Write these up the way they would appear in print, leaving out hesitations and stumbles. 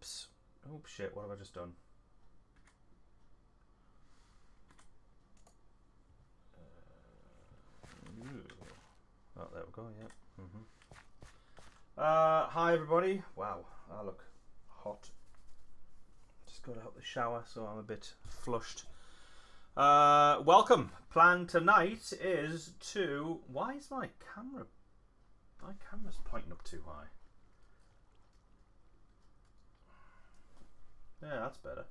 Oops. Oh shit, what have I just done? Oh, there we go, yeah. Hi everybody. Wow, I look hot. Just got out of the shower, so I'm a bit flushed. Welcome. Plan tonight is to... Why is my camera... My camera's pointing up too high. Yeah, that's better.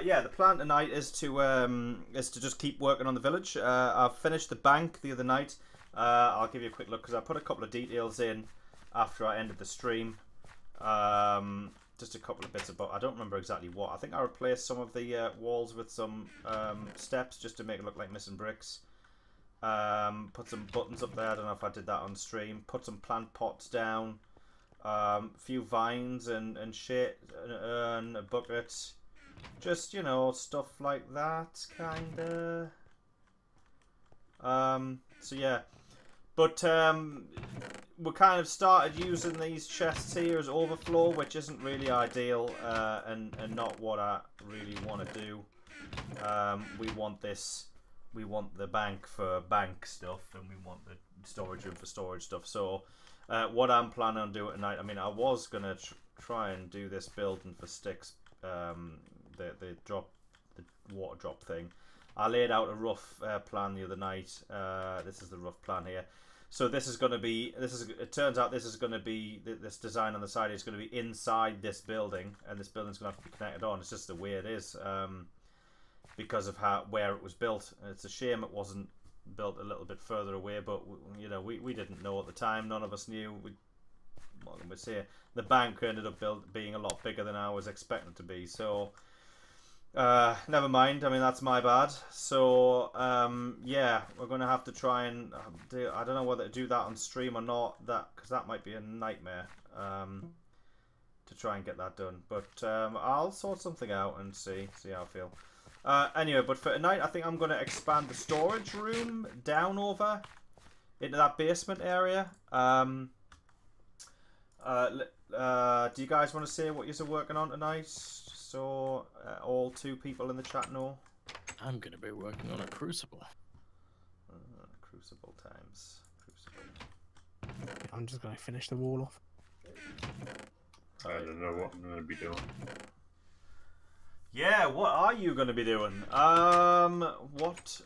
Yeah, the plan tonight is to just keep working on the village. I've finished the bank the other night. I'll give you a quick look because I put a couple of details in after I ended the stream. Just a couple of bits about, I don't remember exactly what. I think I replaced some of the walls with some steps just to make it look like missing bricks. Put some buttons up there. I don't know if I did that on stream. Put some plant pots down. A few vines and shit, and a bucket. Just, you know, stuff like that, kinda. So yeah. But we kind of started using these chests here as overflow, which isn't really ideal, and not what I really want to do. We want the bank for bank stuff, and we want the storage room for storage stuff. So what I'm planning on doing tonight, I mean, I was going to try and do this building for sticks, the water drop thing. I laid out a rough plan the other night. This is the rough plan here. So this is going to be, it turns out this is going to be, this design on the side is going to be inside this building, and this building's going to have to be connected on. It's just the way it is, because of where it was built. It's a shame it wasn't built a little bit further away, but you know, we didn't know at the time. None of us knew. What can we say? The bank ended up being a lot bigger than I was expecting it to be. So never mind. I mean, that's my bad. So yeah, we're going to have to try and do, I don't know whether to do that on stream or not, because that might be a nightmare to try and get that done. But I'll sort something out and see how I feel. Anyway, but for tonight, I think I'm going to expand the storage room down over into that basement area. Do you guys want to say what you're working on tonight? So all two people in the chat know. I'm going to be working on a crucible. Crucible times. Crucible. I'm just going to finish the wall off. I don't know what I'm going to be doing. Yeah, what are you going to be doing? What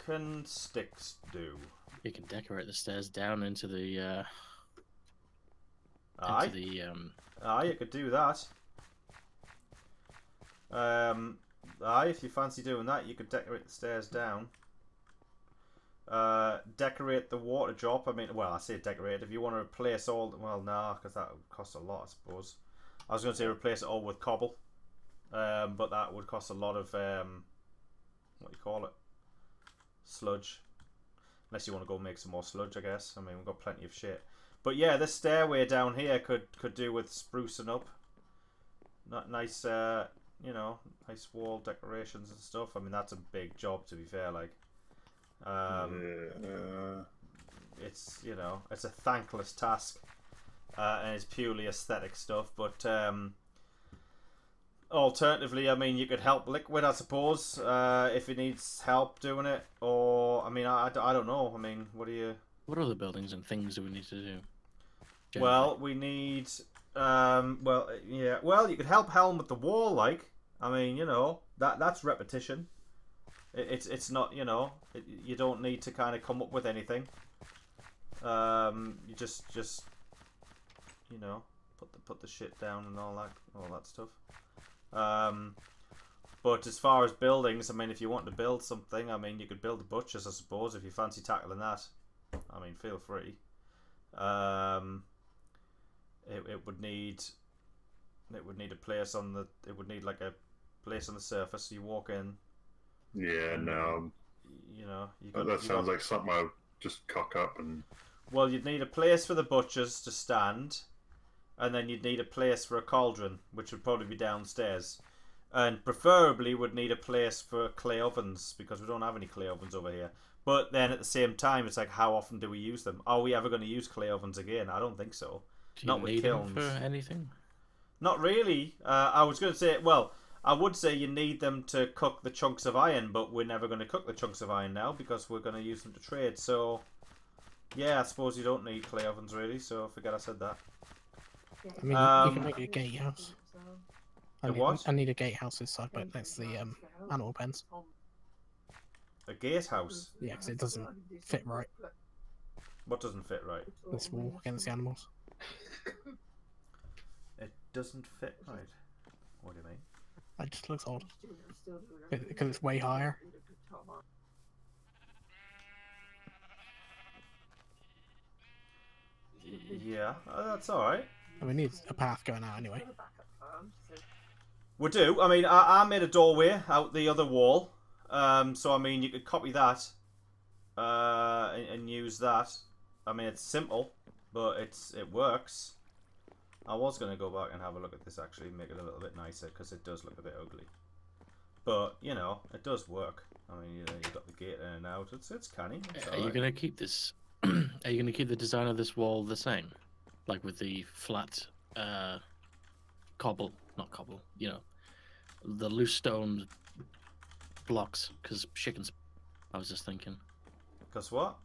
can sticks do? You can decorate the stairs down into the Aye, you could do that. Aye, if you fancy doing that, you could decorate the stairs down. Decorate the water drop. I mean, well, I say decorate. If you want to replace all, well, nah, because that would cost a lot, I suppose. I was going to say replace it all with cobble, but that would cost a lot of what do you call it? Sludge. Unless you want to go make some more sludge, I guess. I mean, we've got plenty of shit. But yeah, this stairway down here could do with sprucing up. Not nice, you know, nice wall decorations and stuff. I mean, that's a big job, to be fair. Like, it's, you know, it's a thankless task, and it's purely aesthetic stuff. But alternatively, I mean, you could help Liquid, I suppose, if he needs help doing it. Or, I mean, I don't know. I mean, what do you... What other buildings and things do we need to do? Generally? Well, we need... well, yeah. Well, you could help Helm with the wall, like. I mean, you know, that's repetition. It's not, you know, you don't need to kind of come up with anything. You just you know, put the shit down and all that stuff. But as far as buildings, I mean, if you want to build something, I mean, you could build a butcher's, I suppose, if you fancy tackling that. I mean, feel free. It would need a place on the. It would need like a place on the surface. You walk in. Yeah, no. You know, that sounds like something I'll just cock up and. Well, you'd need a place for the butchers to stand, and then you'd need a place for a cauldron, which would probably be downstairs, and preferably would need a place for clay ovens because we don't have any clay ovens over here. But then at the same time, it's like, how often do we use them? Are we ever going to use clay ovens again? I don't think so. Do you need them for anything? Not really. I was going to say, well, I would say you need them to cook the chunks of iron, but we're never going to cook the chunks of iron now because we're going to use them to trade. So, yeah, I suppose you don't need clay ovens really. So forget I said that. I mean, you can make a gatehouse. A what? I need a gatehouse this side, but that's the animal pens. A gatehouse? Yeah, because it doesn't fit right. What doesn't fit right? This wall against the animals. It doesn't fit right. What do you mean? It just looks odd. Because it's way higher. Yeah, that's alright. And we need a path going out anyway. We do. I mean, I made a doorway out the other wall. So, I mean, you could copy that and use that. I mean, it's simple, but it works. I was going to go back and have a look at this, actually, make it a little bit nicer, because it does look a bit ugly. But, you know, it does work. I mean, you've got the gate in and out. It's canny. Are you going to keep this... Are you going to keep the design of this wall the same? Like with the flat cobble... Not cobble, you know. The loose stone blocks, because chickens... I was just thinking. Because what?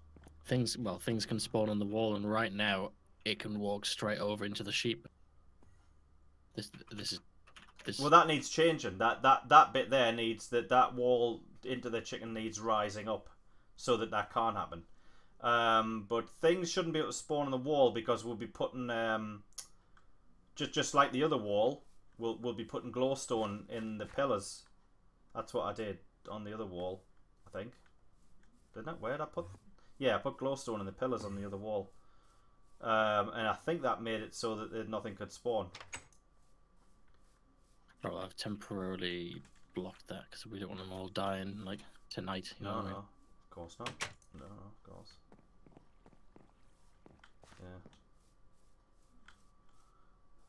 Things can spawn on the wall, and right now, it can walk straight over into the sheep. This. Well, that needs changing. That bit there needs that wall into the chicken needs rising up, so that can't happen. But things shouldn't be able to spawn on the wall because we'll be putting just like the other wall, we'll be putting glowstone in the pillars. That's what I did on the other wall, I think. Didn't I? Where did I put? Yeah, I put glowstone in the pillars on the other wall. And I think that made it so that nothing could spawn. Well, I've temporarily blocked that because we don't want them all dying like tonight. You know what I mean? Of course not. No, of course. Yeah.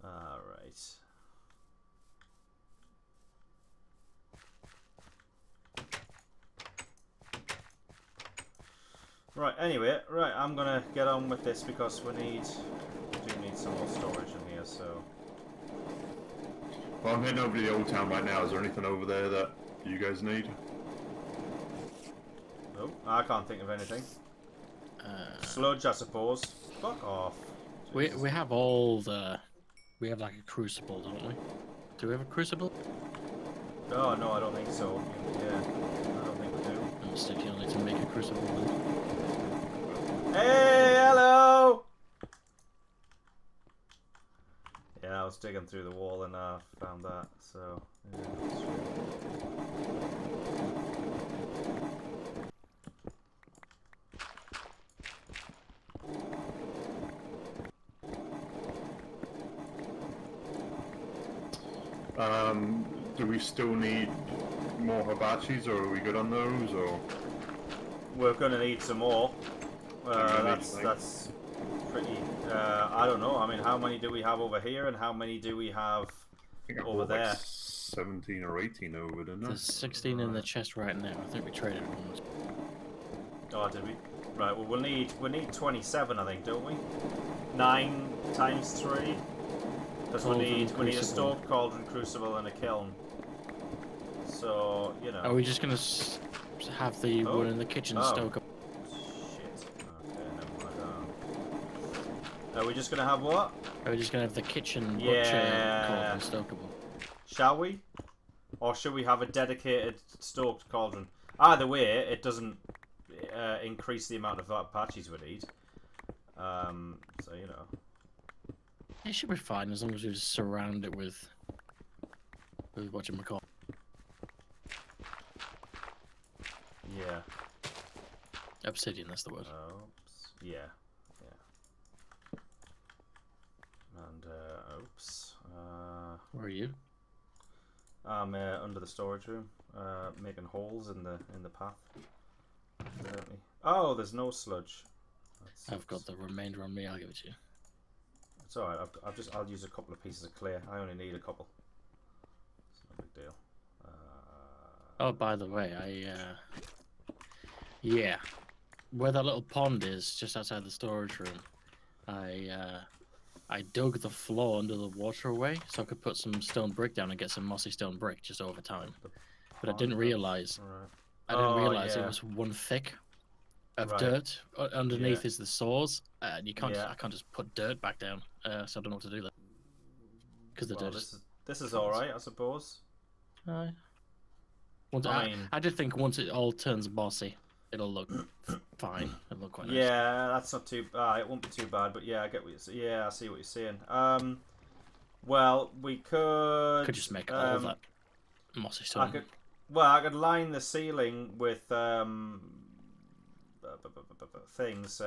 All right. Right, anyway, I'm gonna get on with this because we do need some more storage in here, so... Well, I'm heading over to the old town right now. Is there anything over there that you guys need? No, I can't think of anything. Sludge, I suppose. Fuck off. We have all the... We have like a crucible, don't we? Do we have a crucible? Oh, no, I don't think so. Yeah, I don't think we do. I'm sticking on it to make a crucible then. Hey, hello! Yeah, I was digging through the wall and I found that, so... Yeah, that's true. Do we still need more hibachis, or are we good on those, or? We're gonna need some more. That's pretty. I don't know. I mean, how many do we have over here, and how many do we have over there? Like 17 or 18 over, didn't I? There's 16 in the chest right now. I think we traded one. Oh, did we? Right. Well, we need 27, I think, don't we? 9 times 3. Because we need a stove, cauldron, crucible, and a kiln. So you know. Are we just gonna have the one in the kitchen stoke up? Shit. Okay, never mind. Are we just gonna have what? Are we just gonna have the kitchen Yeah. cauldron stokeable? Shall we? Or should we have a dedicated stoked cauldron? Either way, it doesn't increase the amount of patches we need. So you know. It should be fine as long as we just surround it with whatchamacallit. Yeah. Obsidian, that's the word. Oops. Yeah. Yeah. And oops. Where are you? I'm under the storage room, making holes in the path. Evidently. Oh, there's no sludge. I've got the remainder on me. I'll give it to you. It's alright. I'll use a couple of pieces of clay. I only need a couple. It's no big deal. Oh, by the way, yeah, where that little pond is, just outside the storage room, I I dug the floor under the waterway so I could put some stone brick down and get some mossy stone brick just over time. But I didn't realize. Right. I didn't Oh, realize yeah. it was one thick of Right. dirt. Underneath Yeah. is the saws, and you can't. Yeah. I can't just put dirt back down. So I don't know what to do there. Because the Well, dirt. this is all right, I suppose. I did think once it all turns mossy, it'll look fine. It'll look quite nice. Yeah, that's not too. It won't be too bad. But yeah, I get what you're. Yeah, I see what you're saying. Well, we could. Could just make all of that mossy stone. I could line the ceiling with things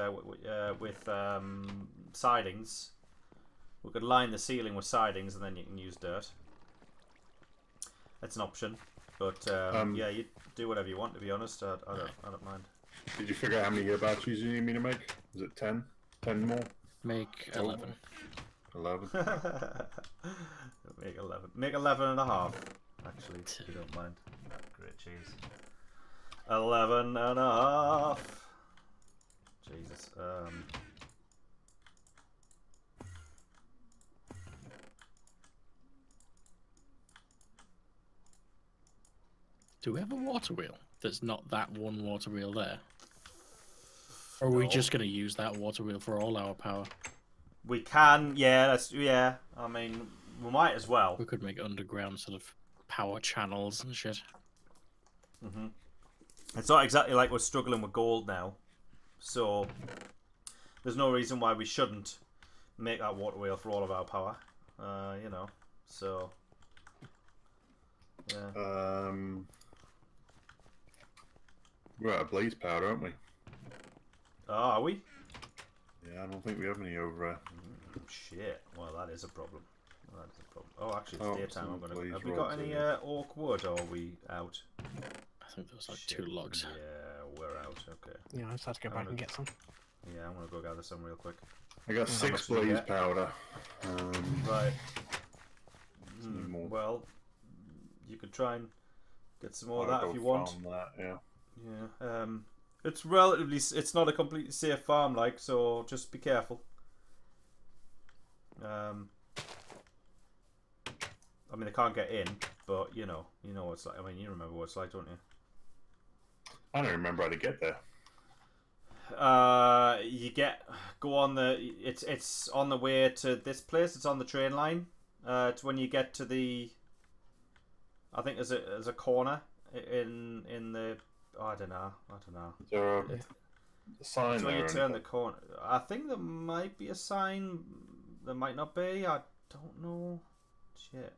with sidings. We could line the ceiling with sidings, and then you can use dirt. That's an option, but yeah, you do whatever you want. To be honest, I don't mind. Did you figure out how many hibatchis you need me to make? Is it 10? 10 more? Make 11. 11. Make 11. Make 11 and a half. Actually, if you don't mind. Great cheese. 11 and a half. Jesus. Do we have a water wheel that's not that one water wheel there? Or are we No. just going to use that water wheel for all our power? We can, yeah, yeah. I mean, we might as well. We could make underground sort of power channels and shit. Mm-hmm. It's not exactly like we're struggling with gold now, so there's no reason why we shouldn't make that water wheel for all of our power. You know, so yeah. We're out of blaze powder, aren't we? Oh, are we? Yeah, I don't think we have any over Shit. Well, that is a problem. That is a problem. Oh, actually, it's Oh, daytime. some blaze Have we got rods any in there. oak wood, or are we out? I think there was like Shit. 2 logs. Yeah, we're out. Okay. Yeah, I just had to go back and get some. Yeah, I'm gonna go gather some real quick. I got How 6 much do we blaze get? powder. Right. Need more. Well, you could try and get some more of I'll that go if you want. farm that, yeah. Yeah. It's relatively. It's not a completely safe farm, like, so just be careful. I mean, they can't get in, but you know what it's like. I mean, you remember what it's like, don't you? I don't remember how to get there. You go on the. It's on the way to this place. It's on the train line. It's when you get to the. I think there's a corner in the. Oh, I don't know. Is there a sign It's when there? you turn the corner. I think there might be a sign. There might not be. I don't know. Shit.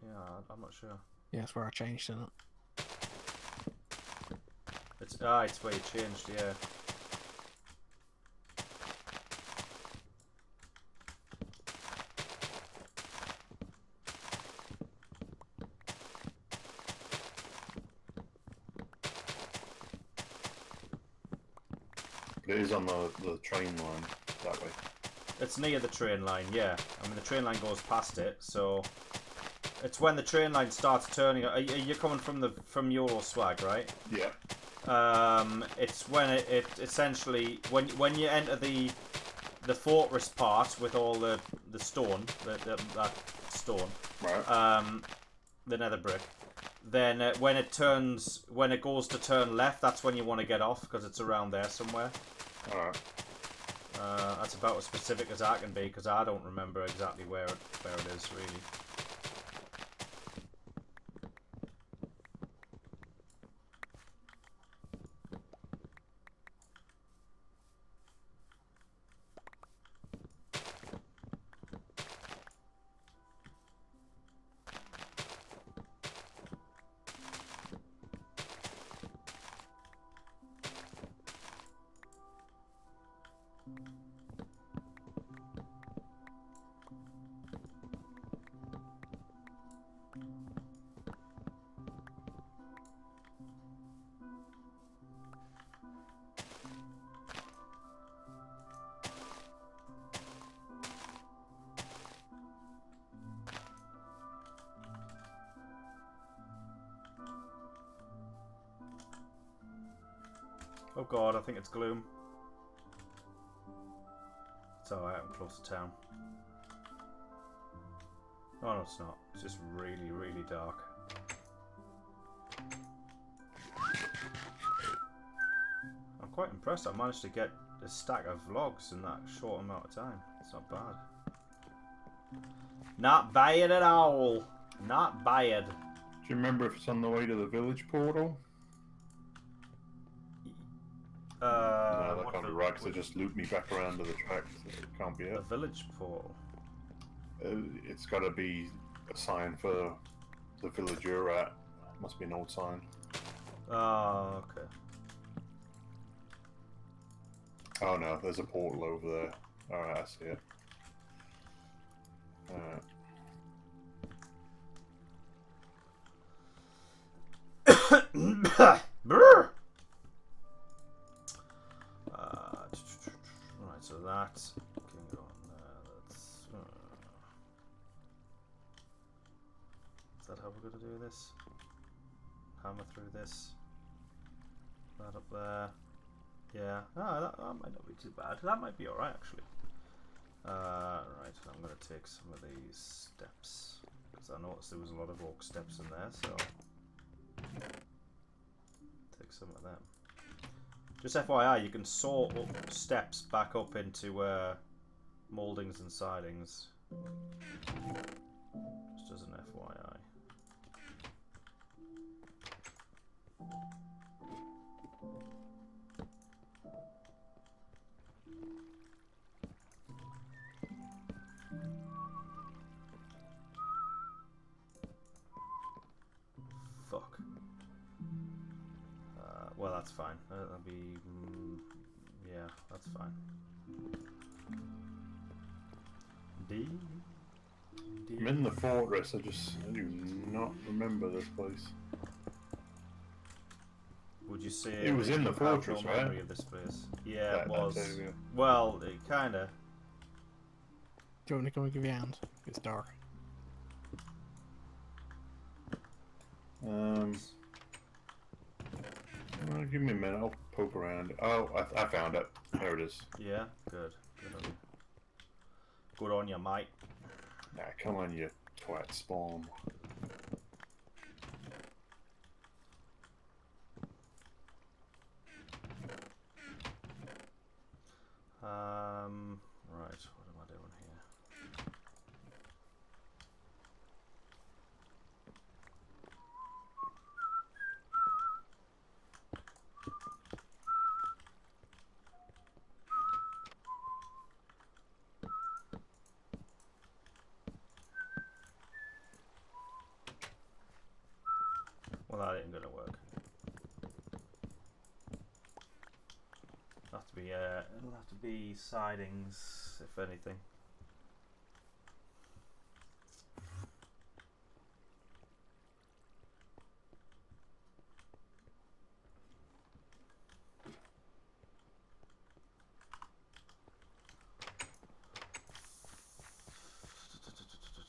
Yeah, I'm not sure. Yeah, that's where I changed it. It's where you changed. Yeah. It is on the train line that way. It's near the train line. Yeah. I mean, the train line goes past it, so it's when the train line starts turning. You're coming from Yoloswag, right? Yeah. It's when it essentially when you enter the fortress part with all the stone, that stone, Right. the nether brick. Then when it goes to turn left, that's when you want to get off because it's around there somewhere. Alright. That's about as specific as I can be because I don't remember exactly where it is really. Oh god, I think it's gloom. It's alright, I'm close to town. Oh no, it's not. It's just really, really dark. I'm quite impressed. I managed to get a stack of logs in that short amount of time. It's not bad. Not bad at all. Not bad. Do you remember if it's on the way to the village portal? No, that can't be right, because it just looped me back around to the track, so it can't be The it. village portal. It's got to be a sign for the village you're at. Must be an old sign. Oh, okay. Oh no, there's a portal over there. Alright, I see it. Alright. Brr. Right, so that's can go on there. That's. Is that how we're gonna do this? Hammer through this. That up there. Yeah. Oh, that might not be too bad. That might be alright actually. Right, I'm gonna take some of these steps because I noticed there was a lot of oak steps in there, so take some of them. Just FYI, you can saw up steps back up into mouldings and sidings. Just as an FYI. Fuck. Well, that's fine. That'll be... yeah, that's fine. I'm in the fortress, I do not remember this place. Would you say It was in the you have fortress, no right? memory of this place? Yeah, That it was. area. Well, it kinda. Do you want me to come and give you a hand? It's dark. Well, give me a minute, I'll poke around. Oh, I found it. There it is. Yeah, good. Good on you. Good on you, mate. Nah, come on, you twat spawn. Right, what am I doing here? Well, that ain't gonna work. It'll have to be sidings, if anything.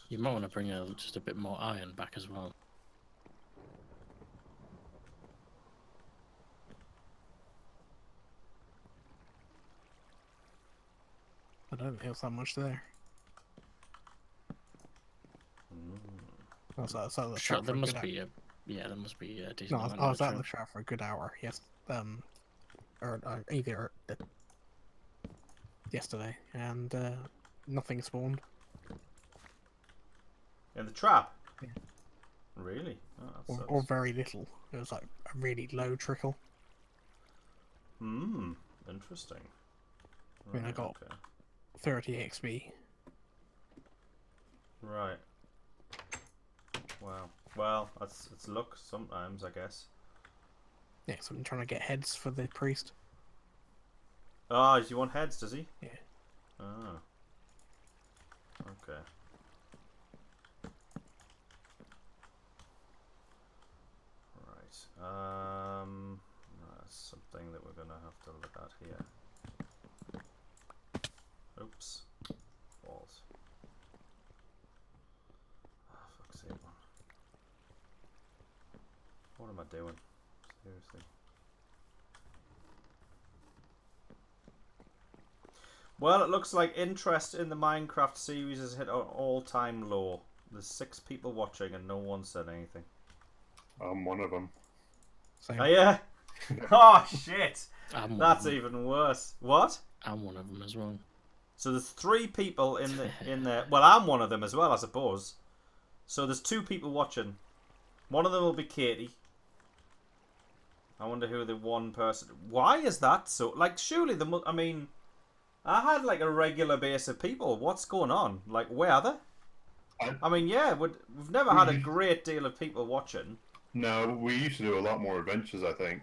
You might want to bring just a bit more iron back as well. I don't think it's that much there. So the Sure, trap there for a must good be a there must be a hour. decent No, amount I was of out in the trap. trap for a good hour. Yes, either yesterday, and nothing spawned. In the trap? Yeah. Really? Oh, that sucks. Or very little. It was like a really low trickle. Interesting. I mean, I got 30 XP. Right. Wow. Well, it's luck sometimes, I guess. Yeah, so I'm trying to get heads for the priest. Oh, does he want heads, does he? Yeah. Oh. Okay. Right. That's something that we're gonna have to look at here. Oops. Balls. Ah, fuck's sake, man. What am I doing? Seriously. Well, it looks like interest in the Minecraft series has hit an all-time low. There's 6 people watching and no one said anything. I'm one of them. Same. Oh yeah. Oh shit. That's them. even worse. What? I'm one of them as well. So there's 3 people in there. Well, I'm one of them as well, I suppose. So there's 2 people watching. One of them will be Katie. I wonder who the one person. Why is that so? Like, surely I mean, I had like a regular base of people. What's going on? Like, where are they? I mean, yeah, we've never had a great deal of people watching. No, we used to do a lot more adventures. I think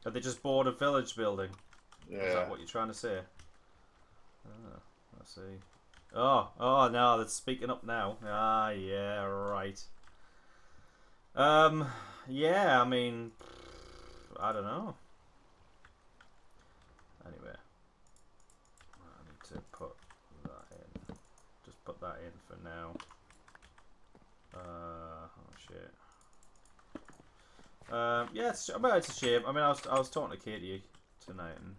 Are they just bored of village building? Yeah. Is that what you're trying to say? Oh, I see. Oh no, that's speaking up now. Ah, yeah, right. Yeah, I mean, I don't know. Anyway, I need to put that in. Just put that in for now. Oh shit. Yeah, it's a shame. I mean, I was talking to Katie tonight, and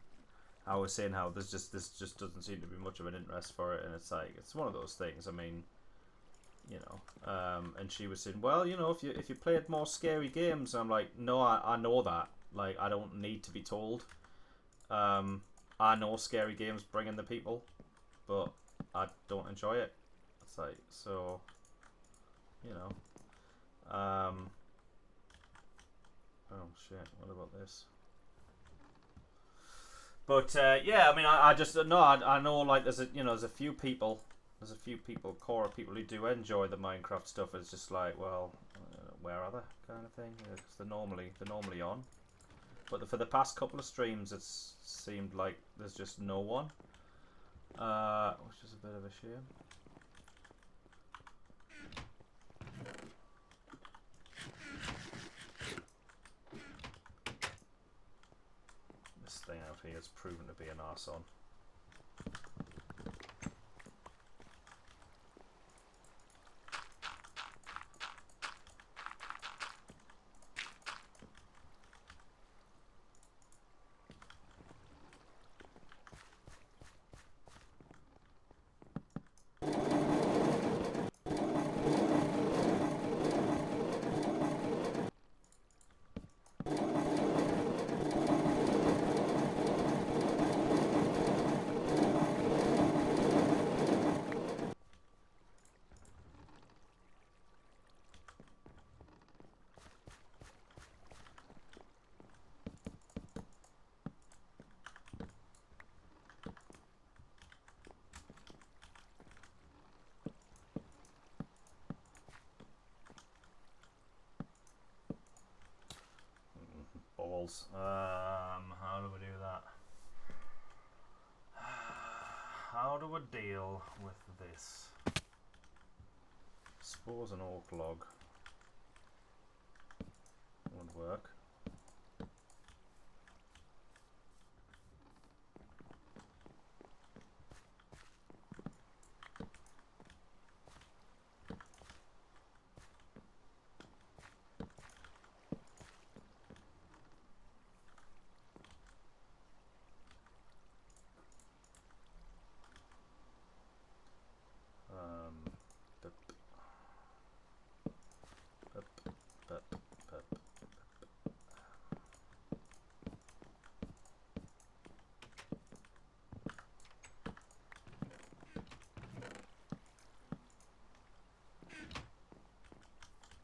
I was saying how this just doesn't seem to be much of an interest for it, and it's like it's one of those things. I mean, you know, and she was saying, well, you know, if you played more scary games, I'm like, no, I know that. Like, I don't need to be told. I know scary games bring in the people, but I don't enjoy it. It's like, so, you know, oh shit, what about this? But yeah, I mean, I just no, I know like there's a few people, core of people who do enjoy the Minecraft stuff. It's just like, well, where are they, kind of thing? Because they're normally on. But for the past couple of streams, it's seemed like there's just no one, which is a bit of a shame. This thing out here has proven to be an arson. Balls. How do we do that? How do we deal with this? Suppose an oak log would work.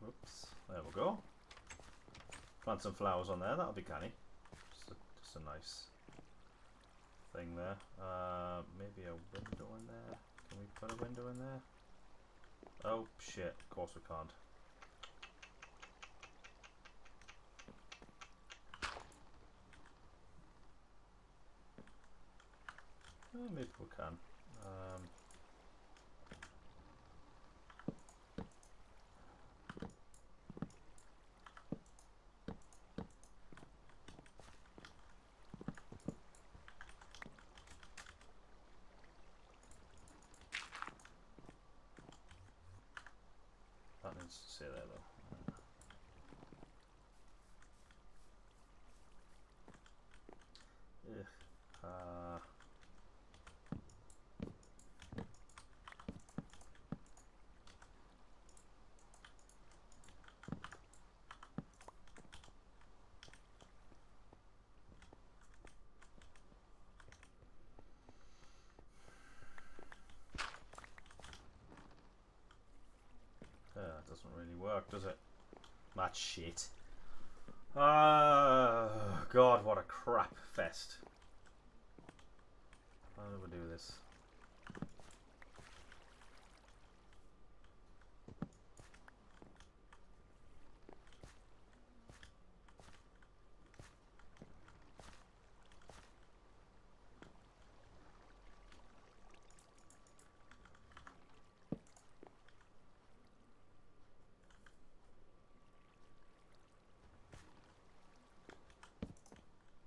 Oops, there we go. Plant some flowers on there, that'll be canny. Just a nice thing there. Maybe a window in there. Can we put a window in there? Oh shit, of course we can't. Maybe we can. That needs to stay there though. That doesn't really work, does it? That's shit. God, what a crap fest. How do we do this?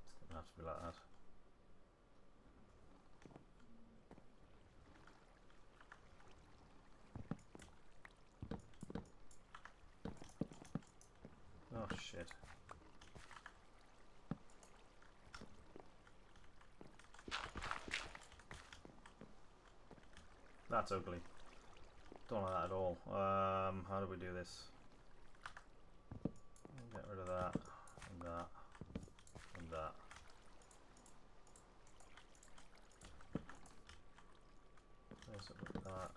It's gonna have to be like that. Oh shit. That's ugly. Don't like that at all. How do we do this? Get rid of that, and that, and that. There's it with that.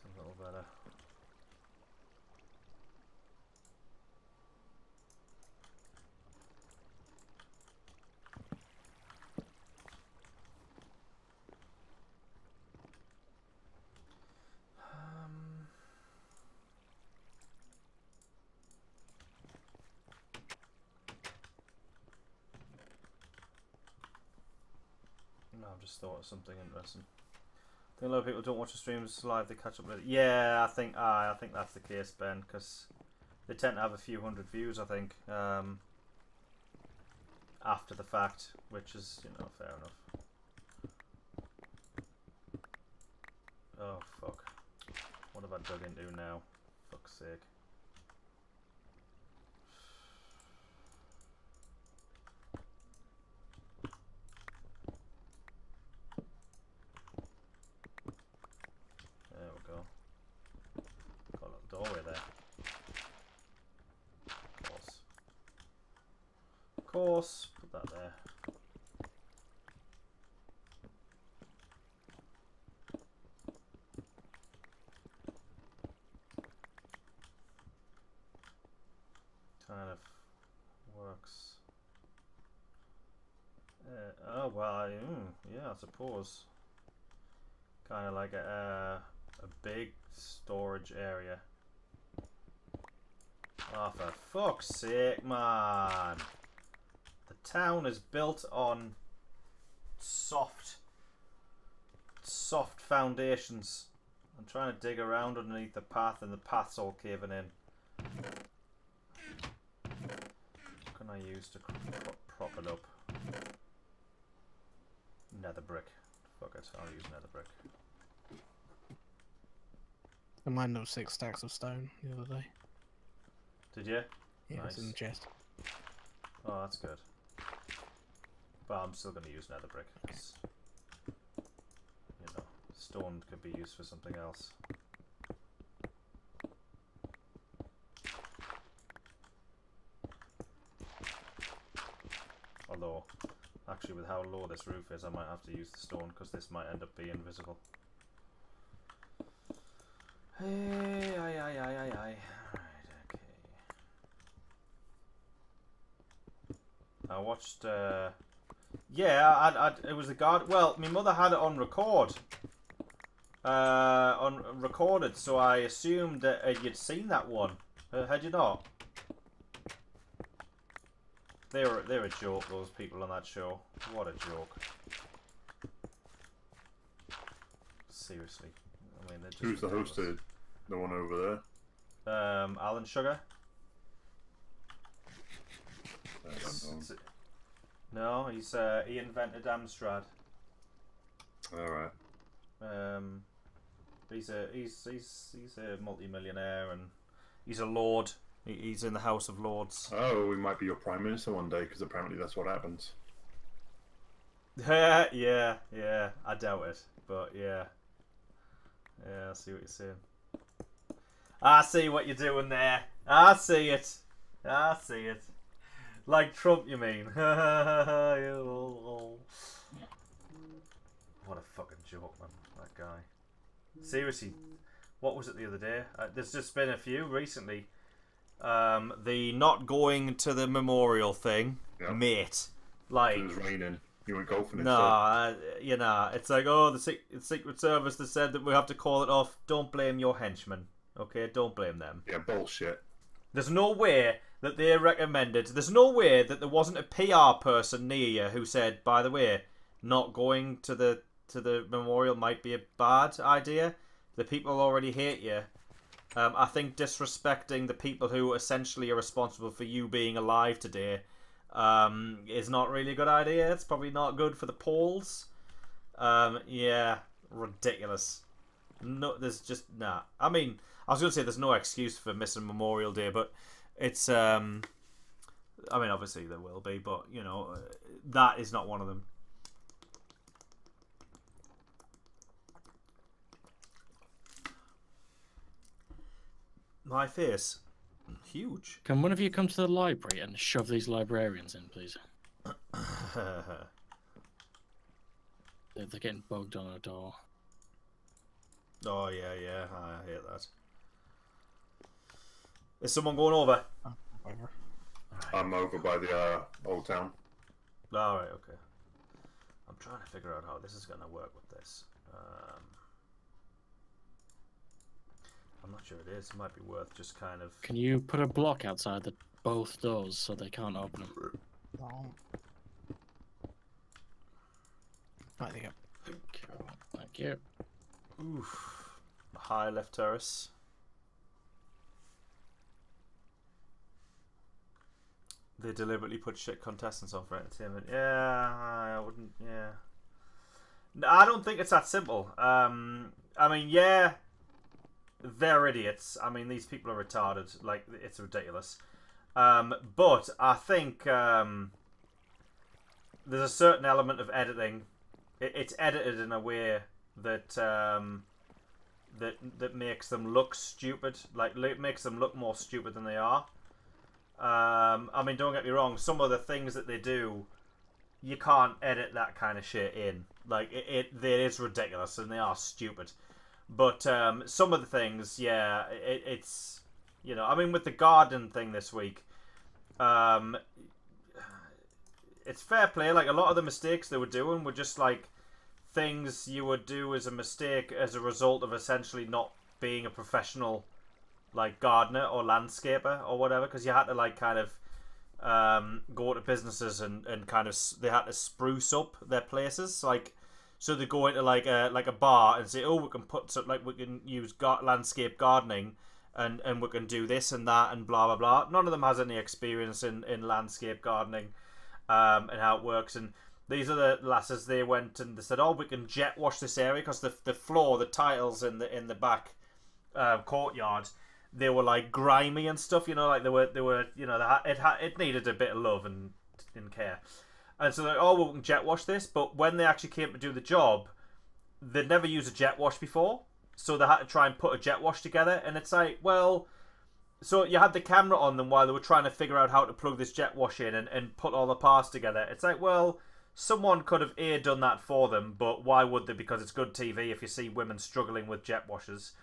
It's a little better. No, I've just thought of something interesting. I think a lot of people don't watch the streams live; they catch up with it. Yeah, I think that's the case, Ben, because they tend to have a few hundred views. I think after the fact, which is, you know, fair enough. Oh fuck! What have I dug into now? Fuck's sake! There we go. Got a little doorway there. Of course, put that there. Kind of works. Oh well, yeah, I suppose. Kind of like a big storage area. Oh, for fuck's sake, man! The town is built on soft foundations. I'm trying to dig around underneath the path, and the path's all caving in. What can I use to prop it up? Nether brick. Fuck it, I'll use nether brick. I mined up 6 stacks of stone the other day. Did you? Yeah, Nice. it's in the chest. Oh, that's good. But I'm still going to use nether brick, because, you know, stone could be used for something else. Although, actually, with how low this roof is, I might have to use the stone, because this might end up being invisible. Hey, aye. Right, okay. I watched, yeah, it was the guard. Well, my mother had it on record. Recorded, so I assumed that you'd seen that one. Had you not? They're a joke, those people on that show. What a joke. Seriously. I mean, they're just Who's the ridiculous. hosted? The one over there? Alan Sugar? I don't know. No, he invented Amstrad. Alright. He's a multi-millionaire, and he's a lord. He's in the House of Lords. Oh, we might be your Prime Minister one day, because apparently that's what happens. yeah, I doubt it, but yeah. Yeah, I see what you're saying. I see what you're doing there. I see it. Like Trump, you mean? What a fucking joke, man. That guy. Seriously, what was it the other day? There's just been a few recently. The not going to the memorial thing, mate. Like, it was raining. You went golfing instead. You know, it's like, oh, the Secret Service that said that we have to call it off. Don't blame your henchmen, okay? Don't blame them. Yeah, bullshit. There's no way that they recommended. There's no way that there wasn't a PR person near you who said, by the way, not going to the memorial might be a bad idea. The people already hate you. I think disrespecting the people who essentially are responsible for you being alive today is not really a good idea. It's probably not good for the polls. Yeah, ridiculous. No, there's just nah. I mean, I was going to say there's no excuse for missing Memorial Day, but it's I mean, obviously there will be, but you know, that is not one of them. My face, huge. Can one of you come to the library and shove these librarians in, please? They're getting bugged on a door. Oh yeah, yeah, I hate that. Is someone going over? Over. I'm over by the old town. Alright, okay. I'm trying to figure out how this is going to work with this. I'm not sure it is. It might be worth just kind of... Can you put a block outside both doors so they can't open them? No. Right, there you go. Cool. Thank you. Oof. High left terrace. They deliberately put shit contestants on for entertainment. Yeah, I wouldn't... Yeah. No, I don't think it's that simple. I mean, yeah... They're idiots. I mean, these people are retarded. Like, it's ridiculous. But I think there's a certain element of editing. It's edited in a way that that makes them look stupid. Like, makes them look more stupid than they are. I mean, don't get me wrong. Some of the things that they do, you can't edit that kind of shit in. Like, it is ridiculous, and they are stupid. But some of the things, yeah, it's, you know, I mean, with the garden thing this week, it's fair play. Like, a lot of the mistakes they were doing were just, like, things you would do as a mistake as a result of essentially not being a professional, like, gardener or landscaper or whatever, because you had to, like, kind of go to businesses and kind of, they had to spruce up their places, like... So they go into like a bar and say, oh, we can put some, like, we can use landscape gardening, and we can do this and that and blah blah blah. None of them has any experience in landscape gardening, and how it works. And these other lasses, they went and they said, oh, we can jet wash this area because the floor, the tiles in the back courtyard, they were like grimy and stuff. You know, like they were you know, it needed a bit of love and care. And so they're like, oh, well, we can jet wash this. But when they actually came to do the job, they'd never used a jet wash before. So they had to try and put a jet wash together. And it's like, well, so you had the camera on them while they were trying to figure out how to plug this jet wash in and put all the parts together. It's like, well, someone could have done that for them. But why would they? Because it's good TV if you see women struggling with jet washers.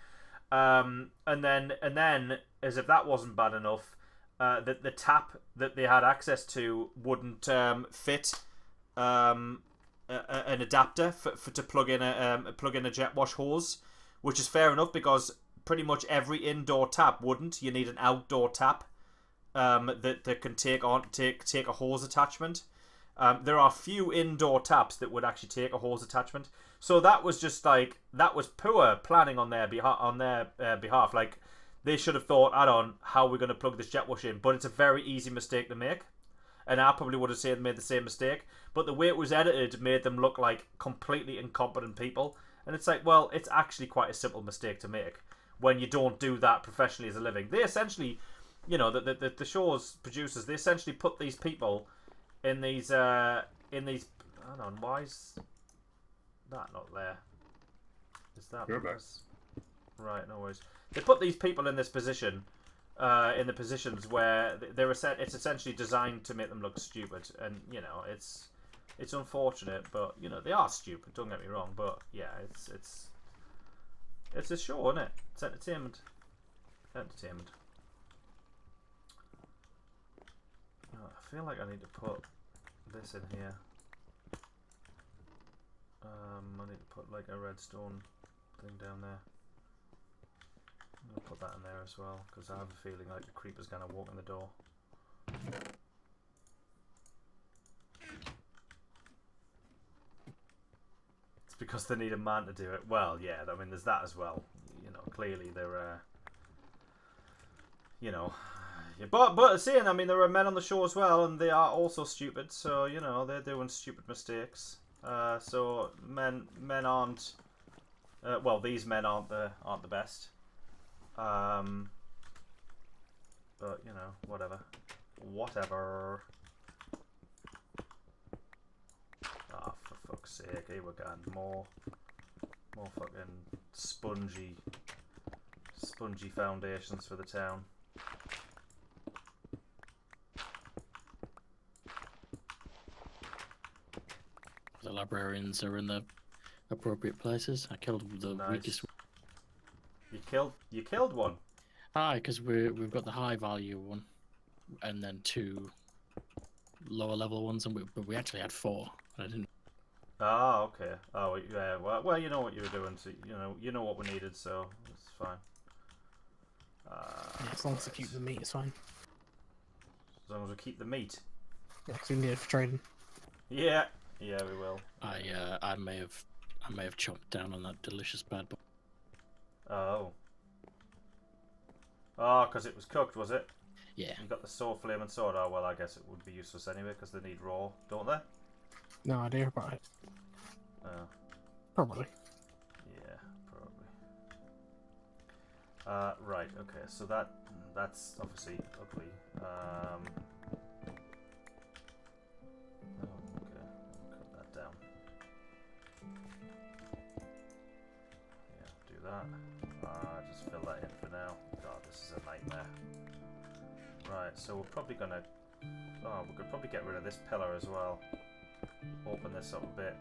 And then, as if that wasn't bad enough, the tap that they had access to wouldn't fit an adapter to plug in a jet wash hose, which is fair enough because pretty much every indoor tap wouldn't. You need an outdoor tap that can take a hose attachment. There are few indoor taps that would actually take a hose attachment. So that was just like, that was poor planning on their behalf. Like, they should have thought, I don't know how we're going to plug this jet wash in. But it's a very easy mistake to make. And I probably would have made the same mistake. But the way it was edited made them look like completely incompetent people. And it's like, well, it's actually quite a simple mistake to make when you don't do that professionally as a living. They essentially, you know, the show's producers, they essentially put these people in these, hold on, why is that not there? Is that... You're back. Right, no worries. They put these people in this position, in the positions where it's essentially designed to make them look stupid, and you know, it's It's unfortunate, but you know they are stupid. Don't get me wrong, but yeah, it's a show, isn't it? It's entertainment. Entertainment. Oh, I feel like I need to put this in here. I need to put like a redstone thing down there. I'm gonna put that in there as well because I have a feeling like the creeper's gonna walk in the door. It's because they need a man to do it. Well, yeah, I mean, there's that as well. You know, clearly they're, you know, yeah, but seeing, I mean, there are men on the show as well, and they are also stupid. So you know, they're doing stupid mistakes. So men aren't. Well, these men aren't the best. But you know, whatever. Ah, for fuck's sake! Here we're going more fucking spongy foundations for the town. The librarians are in the appropriate places. I killed the weakest. You killed one. Aye, because we've got the high value one, and then 2 lower level ones, and we actually had 4. I didn't. Ah, okay. Oh, yeah. Well, you know what you were doing. So you know what we needed, so it's fine. Yeah, as long as we keep the meat, it's fine. As long as we keep the meat. Yeah, because we need it for trading. Yeah, yeah, we will. I may have chomped down on that delicious bad boy. Oh. Oh, because it was cooked, was it? Yeah. You got the sword, flame, and sword. Oh, well, I guess it would be useless anyway because they need raw, don't they? No idea about it. Oh. Probably. Yeah, probably. Right. Okay. So that's obviously ugly. Oh, okay. Cut that down. Yeah, do that. Just fill that in for now. God, this is a nightmare. Right. So we're probably gonna. Oh, we could probably get rid of this pillar as well. Open this up a bit.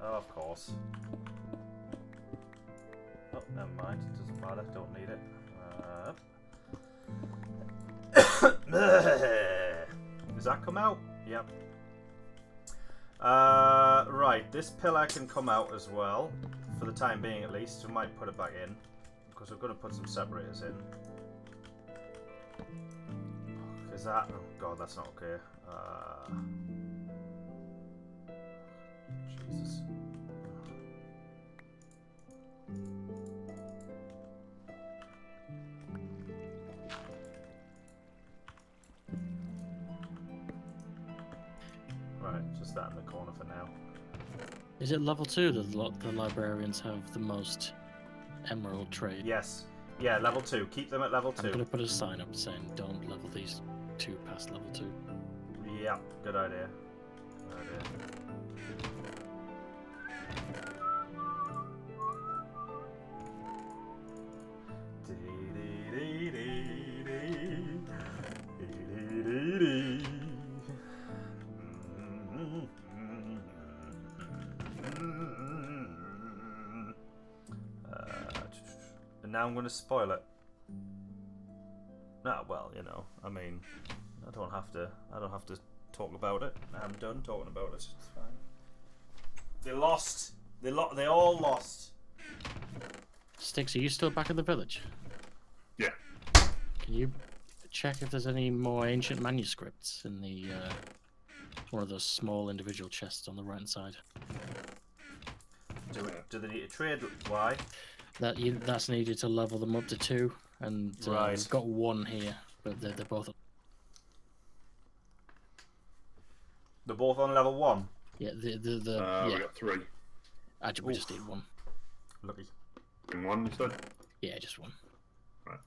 Oh, of course. Oh, never mind. It doesn't matter. Don't need it. Does that come out? Yep. Right. This pillar can come out as well. For the time being, at least. We might put it back in. Because we're going to put some separators in. Is that... Oh, God, that's not okay. Jesus. Right, just that in the corner for now. Is it level 2 that the librarians have the most emerald trade? Yes. Yeah, level 2. Keep them at level 2. I'm going to put a sign up saying don't level these 2 past level 2. Yeah, good idea. Good idea. And now I'm going to spoil it. Ah, well, you know, I mean, I don't have to talk about it. I'm done talking about it. It's fine. They lost. They all lost. Sticks, are you still back at the village? Yeah. Can you check if there's any more ancient manuscripts in the one of those small individual chests on the right side? Do they need to trade? Why? That's needed to level them up to 2, and Right. we've got 1 here, but they're both. They're both on level 1. Yeah, We yeah. got 3. Actually, we just need 1. Lucky. In 1, you said? Yeah, just 1. Right.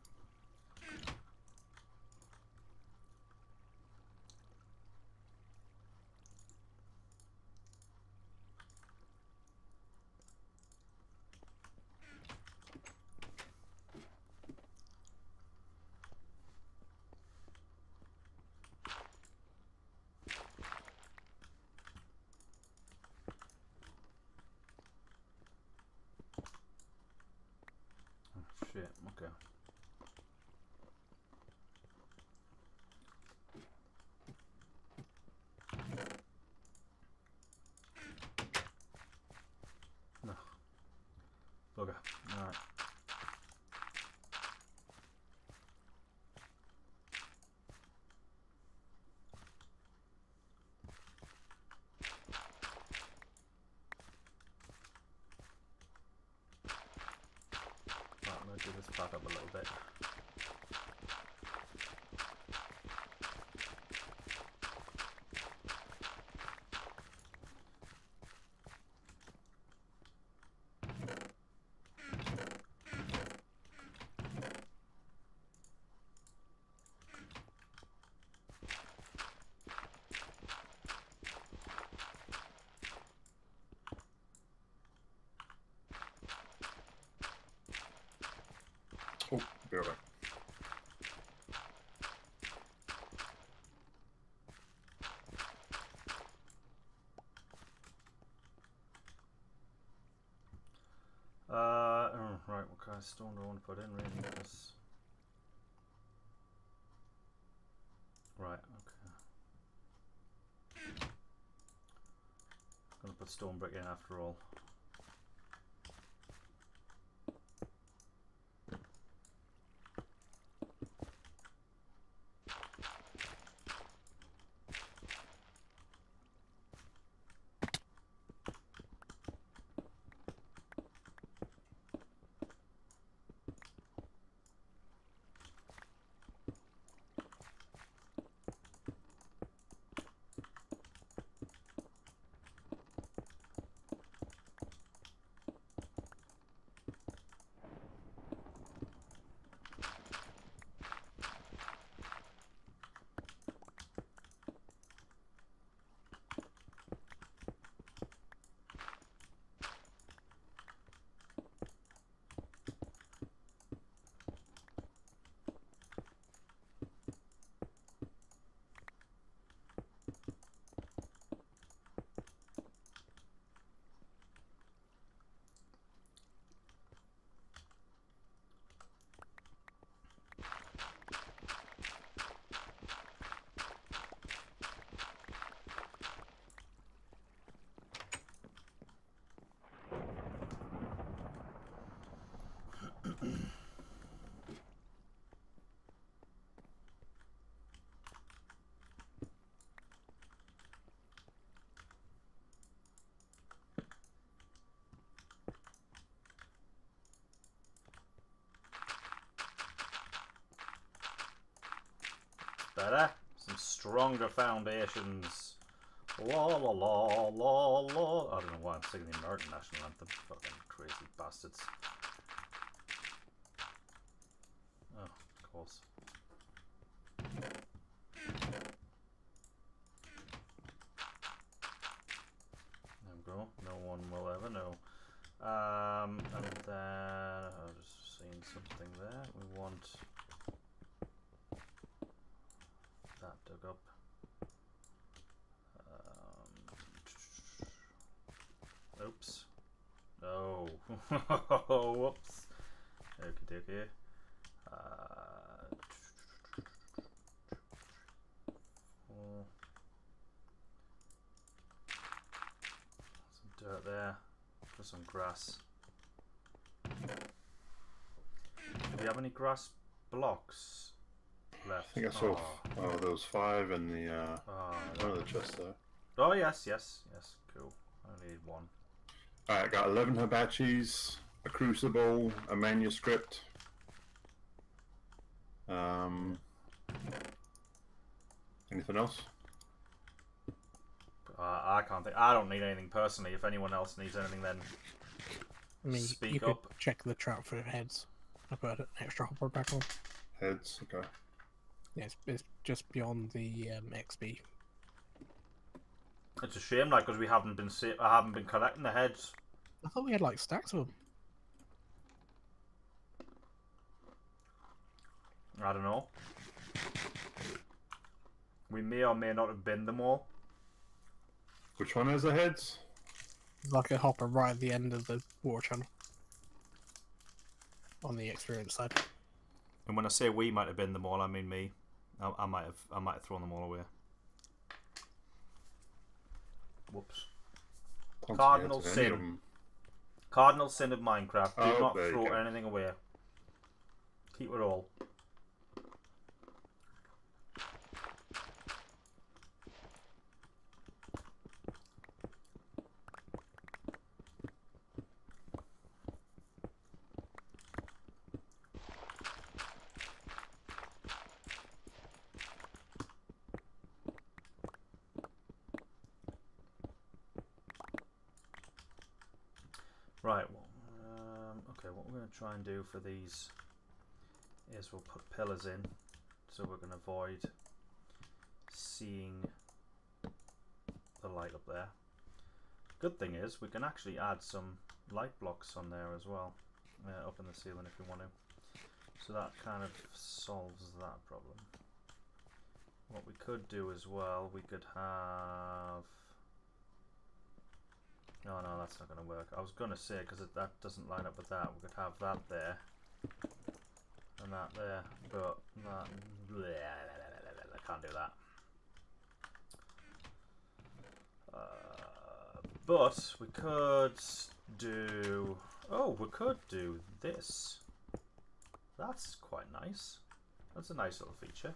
Okay. No. Bugger. Alright. Right, I'm going to do this back up a little bit. Oh, be right back. Right, what kind of stone do I want to put in, really? Because... Right, okay. I'm going to put stone brick in after all. Better. Some stronger foundations. La la la la la. I don't know why I'm singing the American national anthem. Fucking crazy bastards. Oh, of course. There we go. No one will ever know. And then I've just seen something there. We want that dug up. Oops. No. Whoops. Okie dokie. Some dirt there. For some grass. Do we have any grass blocks left? I think I saw those 5 in the one of the chests there. Oh yes, yes, yes. Cool. I only need 1. Alright, got 11 hibachis, a crucible, a manuscript. Anything else? I can't think. I don't need anything personally. If anyone else needs anything, then I mean, speak you could up. check the trap for heads. I put an extra hopper back on. Heads, okay. Yeah, it's just beyond the XP. It's a shame, like, because we haven't been I haven't been collecting the heads. I thought we had like stacks of them. I don't know. We may or may not have binned them all. Which one has the heads? There's like a hopper right at the end of the water channel. on the experience side. And when I say we might have been them all, I mean me. I might have thrown them all away. Whoops. Cardinal sin. Cardinal sin of Minecraft. Do not throw anything away. Keep it all. Right, well, okay, what we're going to try and do for these is we'll put pillars in, so we're going to avoid seeing the light up there. Good thing is we can actually add some light blocks on there as well, up in the ceiling if we want to. So that kind of solves that problem. What we could do as well, we could have... No, that's not going to work. I was going to say, because that doesn't line up with that, we could have that there and that there, but that, I can't do that. But we could do... Oh, we could do this. That's quite nice. That's a nice little feature.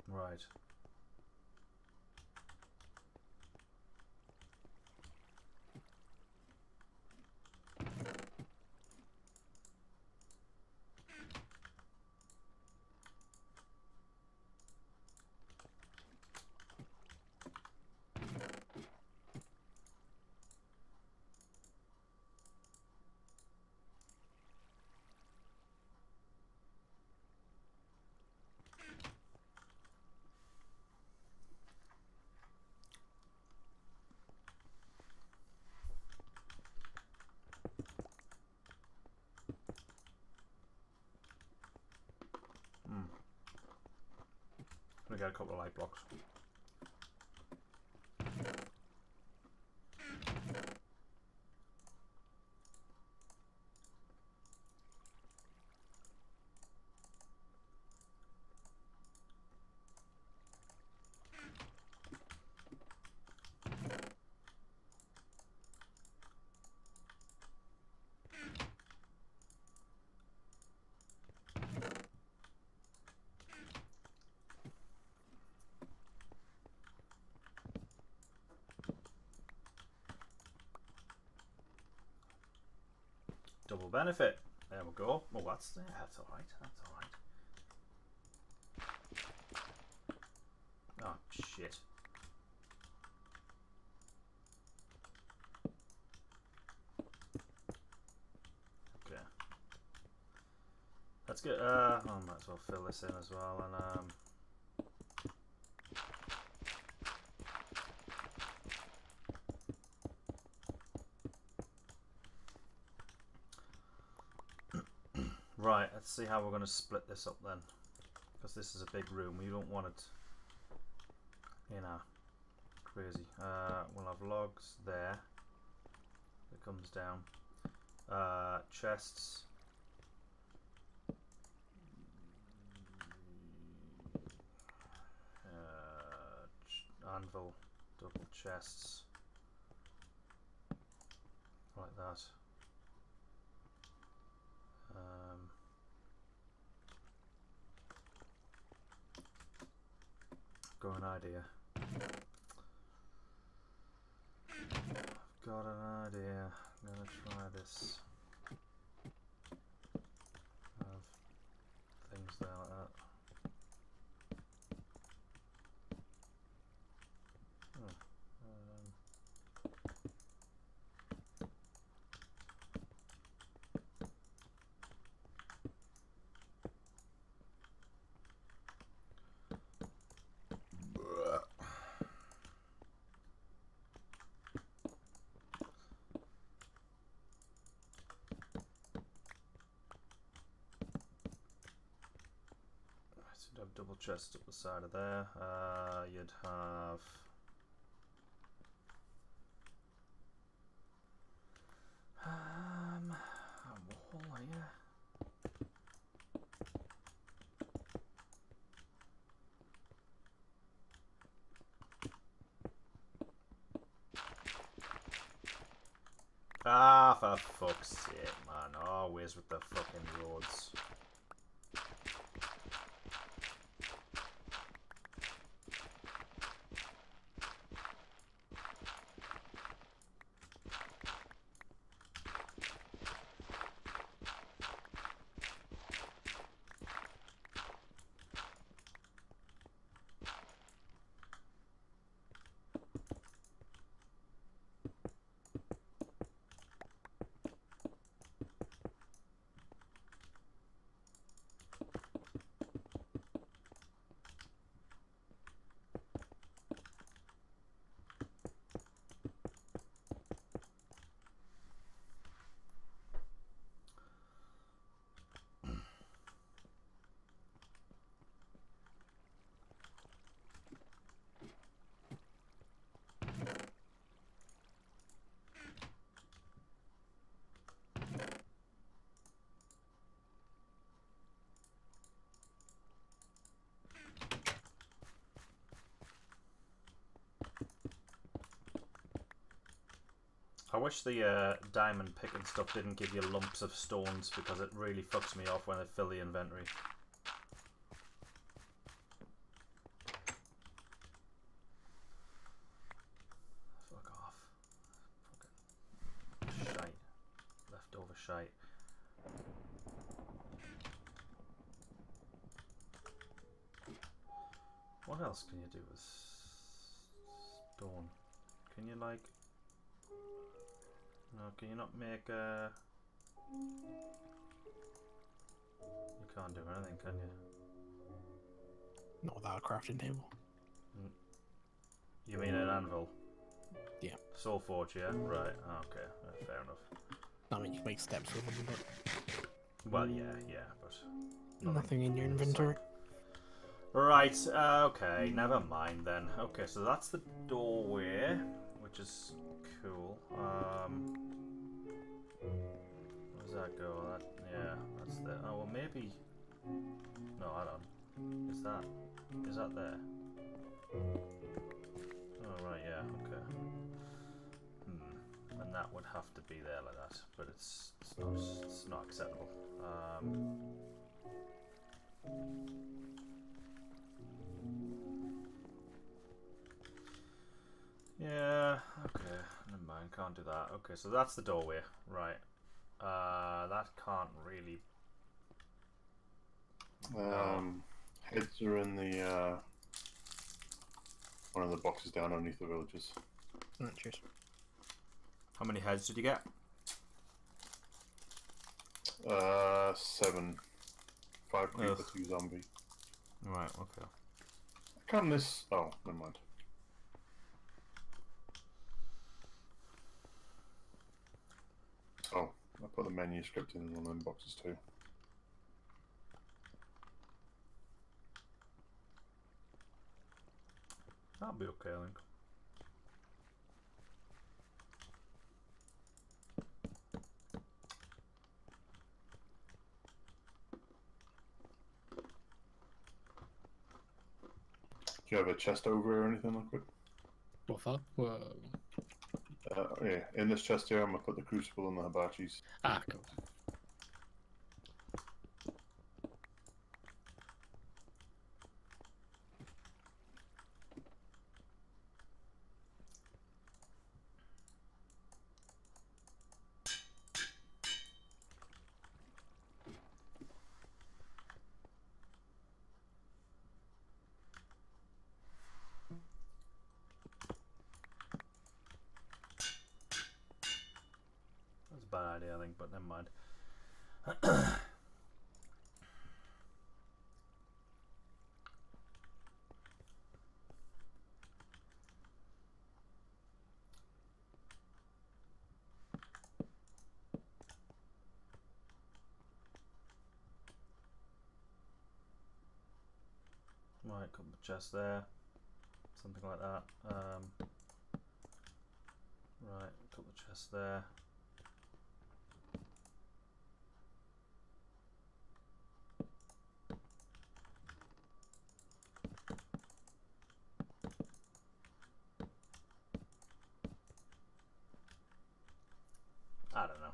Right. We got a couple of light blocks. Double benefit. There we go. Oh, that's all right. That's all right. Oh shit. Okay. That's good. I might as well fill this in as well, and right, let's see how we're going to split this up then, because this is a big room. We don't want it, you know, crazy. We'll have logs there. It comes down. Chests. Anvil, double chests, like that. Got an idea. I've got an idea. I'm gonna try this. Have things there like that. double chest up the side of there. You'd have a wall here. Ah, for fuck's sake, man. Always with the fucking roads. I wish the diamond picking stuff didn't give you lumps of stones, because it really fucks me off when I fill the inventory. Fuck off. Fucking shite. Leftover shite. What else can you do with stone? Can you like... No, can you not make a... You can't do anything, can you? Not without a crafting table. You mean an anvil? Yeah. Soul forge, yeah? Right, okay, fair enough. I mean, you can make steps with them, but Well, yeah, but... nothing in your inventory. Right, okay, never mind then. Okay, so that's the doorway, which is cool. Where does that go? Yeah, that's there. Oh, well, maybe... No, I don't. Is that there? Oh, right, yeah, okay. And that would have to be there like that, but it's not acceptable. Yeah, okay, never mind, can't do that. Okay, so that's the doorway, right. That can't really... Heads are in the one of the boxes down underneath the villages. Cheers. How many heads did you get? 7. 5 creeper, 2 zombie. Right, okay. Can't this... Oh, never mind. Oh, I put the manuscript in one of them boxes too. That'll be okay, I think. Do you have a chest over or anything, Liquid? What for? Whoa. Yeah, in this chest here, I'm gonna put the crucible and the hibachis. Ah, cool. That's a bad idea, I think, but never mind. Right, couple of chests there. Something like that. Right, a couple of chests there. I don't know.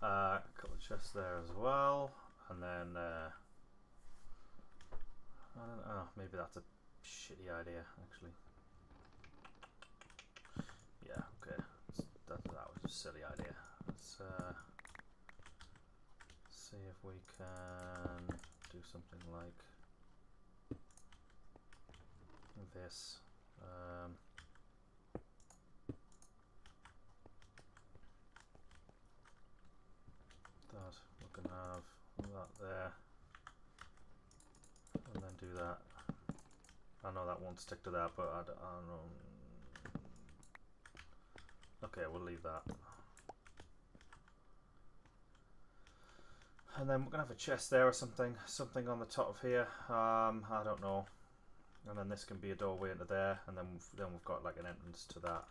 A couple of chests there as well, and then I don't know. Maybe that's a shitty idea, actually. Yeah, okay. That was a silly idea. Let's see if we can do something like this. That we can have that there, and then do that. I know that won't stick to that, but I don't know. Okay, we'll leave that. And then we're gonna have a chest there or something on the top of here. I don't know. And then this can be a doorway into there, and then we've got like an entrance to that.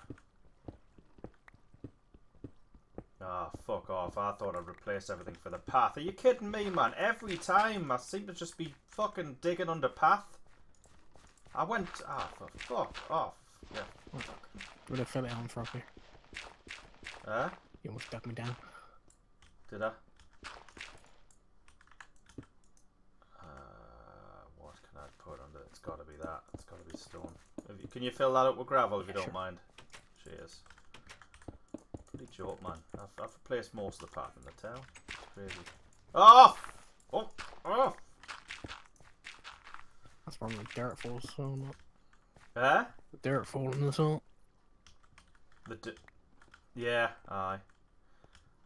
Ah, fuck off. I thought I'd replace everything for the path. Are you kidding me, man? Every time I seem to just be fucking digging under path. I went... Ah, fuck off. Yeah. Would have fell it on Froggy. Huh? You almost ducked me down. Did I? What can I put under it? It's got to be that. It's got to be stone. Can you fill that up with gravel if you don't mind? Cheers. Pretty joke, man. I've replaced most of the path in the town. It's crazy. Oh! Oh! Oh! That's probably dirt falls, so not. Huh? Dirt falling as well. Yeah, aye.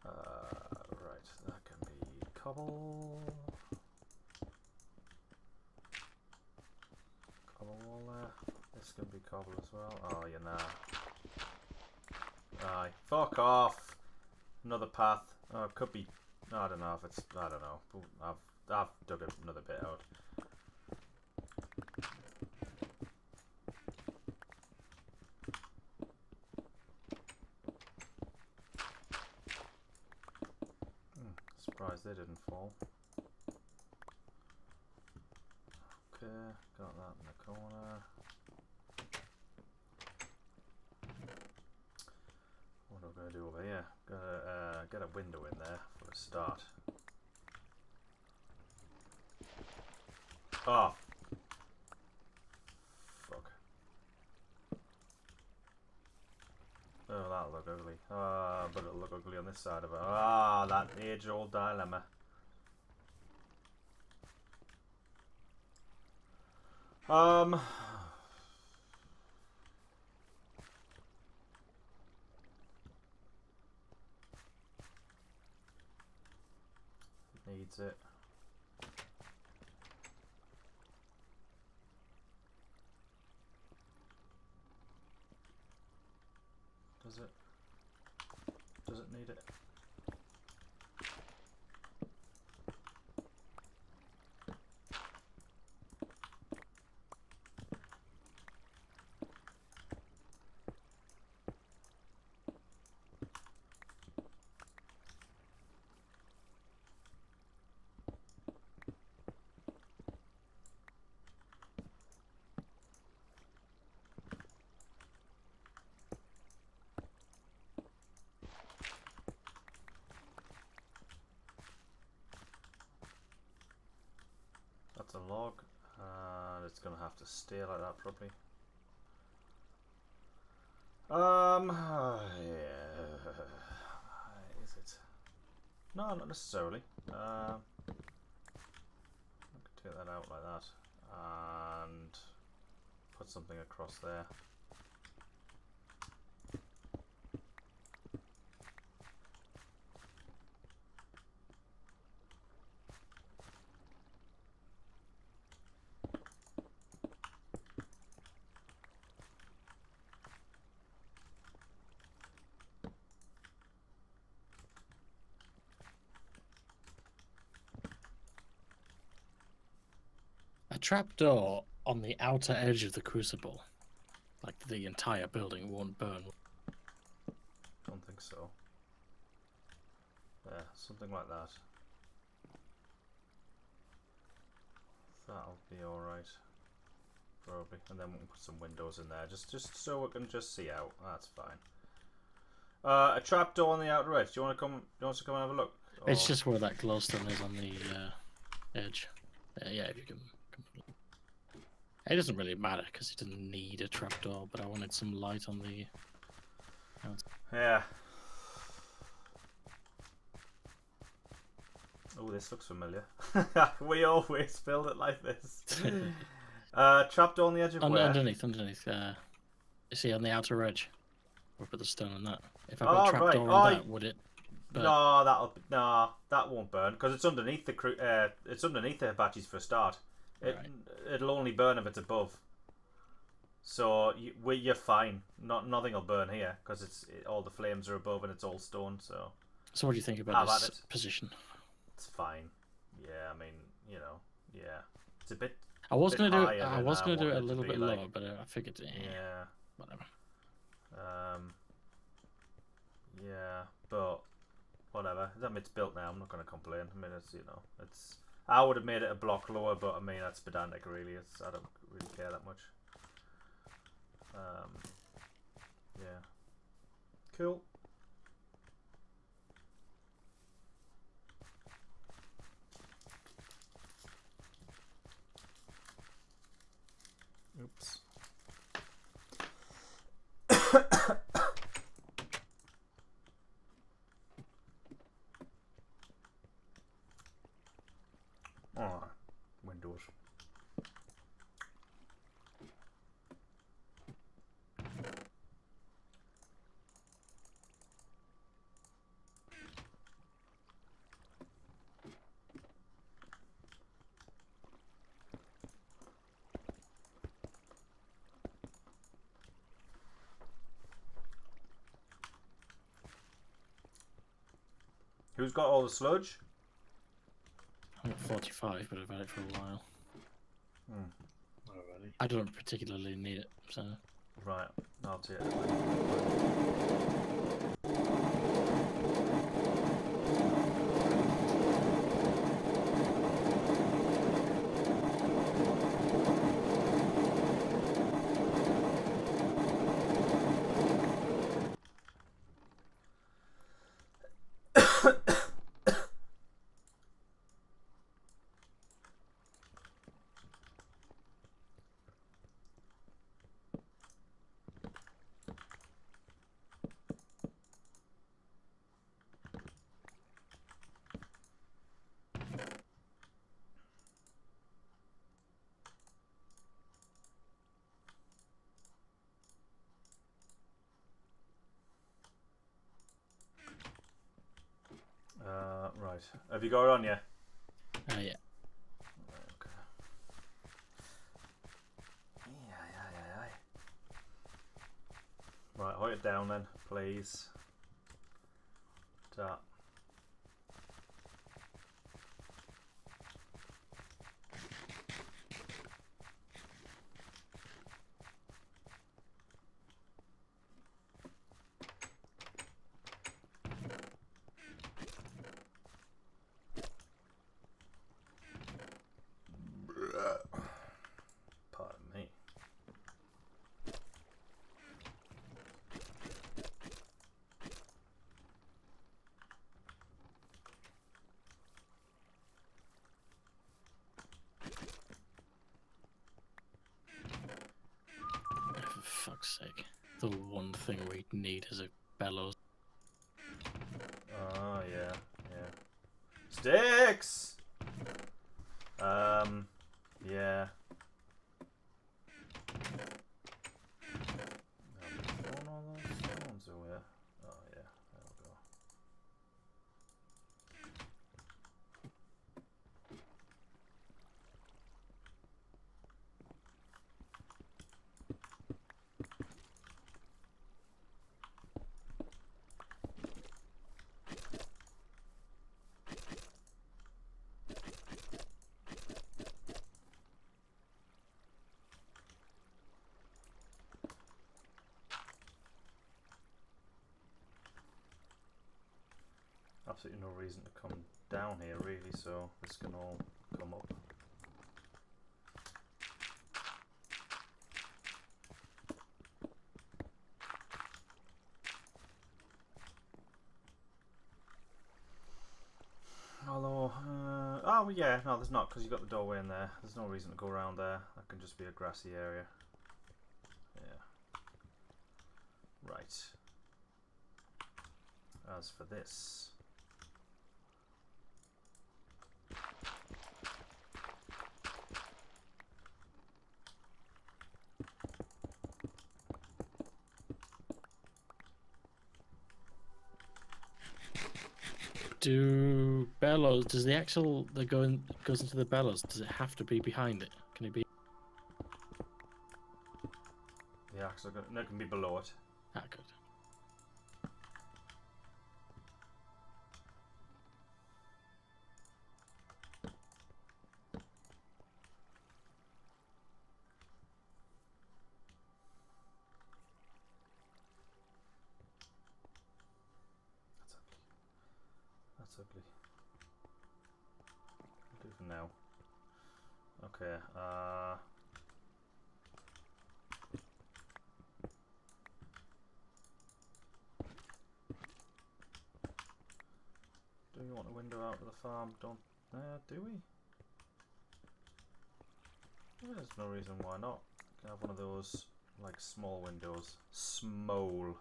Right, that can be cobble. Cobble wall there. This can be cobble as well. Oh, you know. Aye. Fuck off. Another path. Oh, it could be. I don't know if it's. I don't know. I've dug another bit out. Surprised they didn't fall. Okay, got that in the corner. What am I going to do over here? Gotta get a window in there for a start. Oh! Fuck. Oh, that'll look ugly. Ah, but it'll look ugly on this side of it. Ah, that age-old dilemma. Needs it. Does it? Does it need it? That's a log, and it's gonna have to stay like that probably. Yeah. Is it? No, not necessarily. I could take that out like that and put something across there. A trapdoor on the outer edge of the crucible, like the entire building won't burn. Don't think so. Yeah, something like that. That'll be alright. Probably. And then we can put some windows in there, just so we can just see out. That's fine. A trapdoor on the outer edge. Do you want to come? Do you want us to come and have a look? Or... It's just where that glowstone is on the edge. Yeah, if you can. It doesn't really matter because it doesn't need a trapdoor, but I wanted some light on the. Yeah. Oh, this looks familiar. We always build it like this. Trapdoor on the edge of where? Underneath. See, on the outer edge. We'll put the stone on that. If I put a trapdoor on that, would it burn? No, that won't burn because it's underneath the it's underneath the Hibachi's for a start. It'll only burn if it's above. So you're fine. Nothing will burn here because all the flames are above and it's all stone. So what do you think about this position? It's fine. Yeah, I mean, you know, yeah, it's a bit. I was gonna do it. I was gonna do it a little bit lower, but I figured. Yeah. Whatever. Yeah, but whatever. I mean, it's built now. I'm not gonna complain. I mean, it's it's. I would have made it a block lower, but I mean that's pedantic, really. I don't really care that much. Yeah. Cool. Oops. Oh, Windows. Who's got all the sludge? I'm at 45, but I've had it for a while. Already. I don't particularly need it, so. Right, I'll take it. Right. Have you got it on yet? Yeah. Okay. Yeah. Right, hold it down then, please. That. Pardon me. For fuck's sake. The one thing we need is a bellows. Oh, yeah. Sticks! Yeah. All those stones away. Oh, yeah. There we go. Absolutely no reason to come down here, really, so this can all come up. Although, oh yeah, no, there's not, because you've got the doorway in there. There's no reason to go around there. That can just be a grassy area. Yeah. Right. As for this... Do bellows? Does the axle that goes into the bellows? Does it have to be behind it? Can it be? The axle, no, it can be below it. Ah, good. That's ugly. I'll do for now. Okay, do we want a window out to the farm? Don't... do we? Well, there's no reason why not. You can have one of those, like, small windows. Small.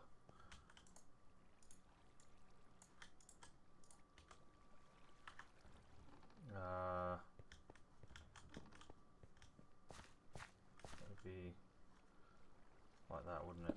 That would be like that, wouldn't it?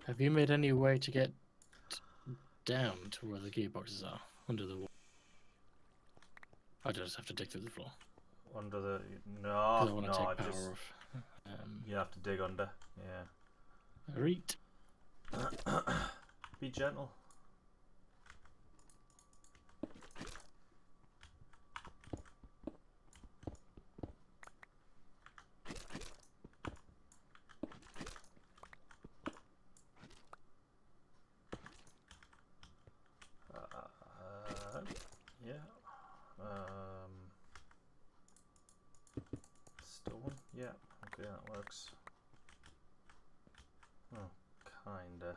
Have you made any way to get down to where the gearboxes are under the wall? I just have to dig through the floor. Under the... 'Cause I No, want to no, take power just... off. You have to dig under, yeah. Reet. Be gentle. Yeah. Stone. Yeah. Okay, that works. Oh, kinda.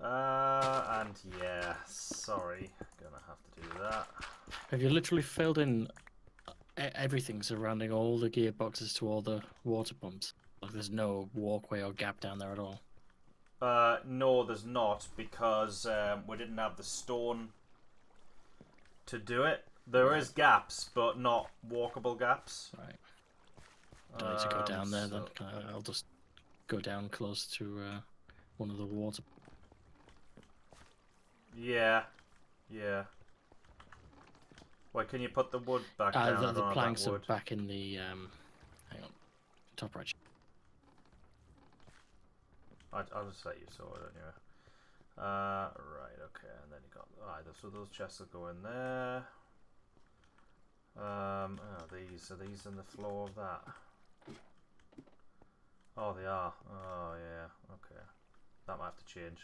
And yeah, sorry, gonna have to do that. Have you literally filled in everything surrounding all the gearboxes to all the water pumps? Like there's no walkway or gap down there at all? No, there's not, because we didn't have the stone to do it. There is gaps, but not walkable gaps. Right. Do I need to go down there then? So I'll just go down close to one of the water. yeah, yeah. Wait, can you put the wood back down? I The don't have planks that are wood. back in the hang on, top right. I'll just let you sort it anyway. Right, okay, and then you got either, so those chests will go in there. Oh, these are these in the floor of that? Oh, they are. Oh, yeah. Okay, that might have to change,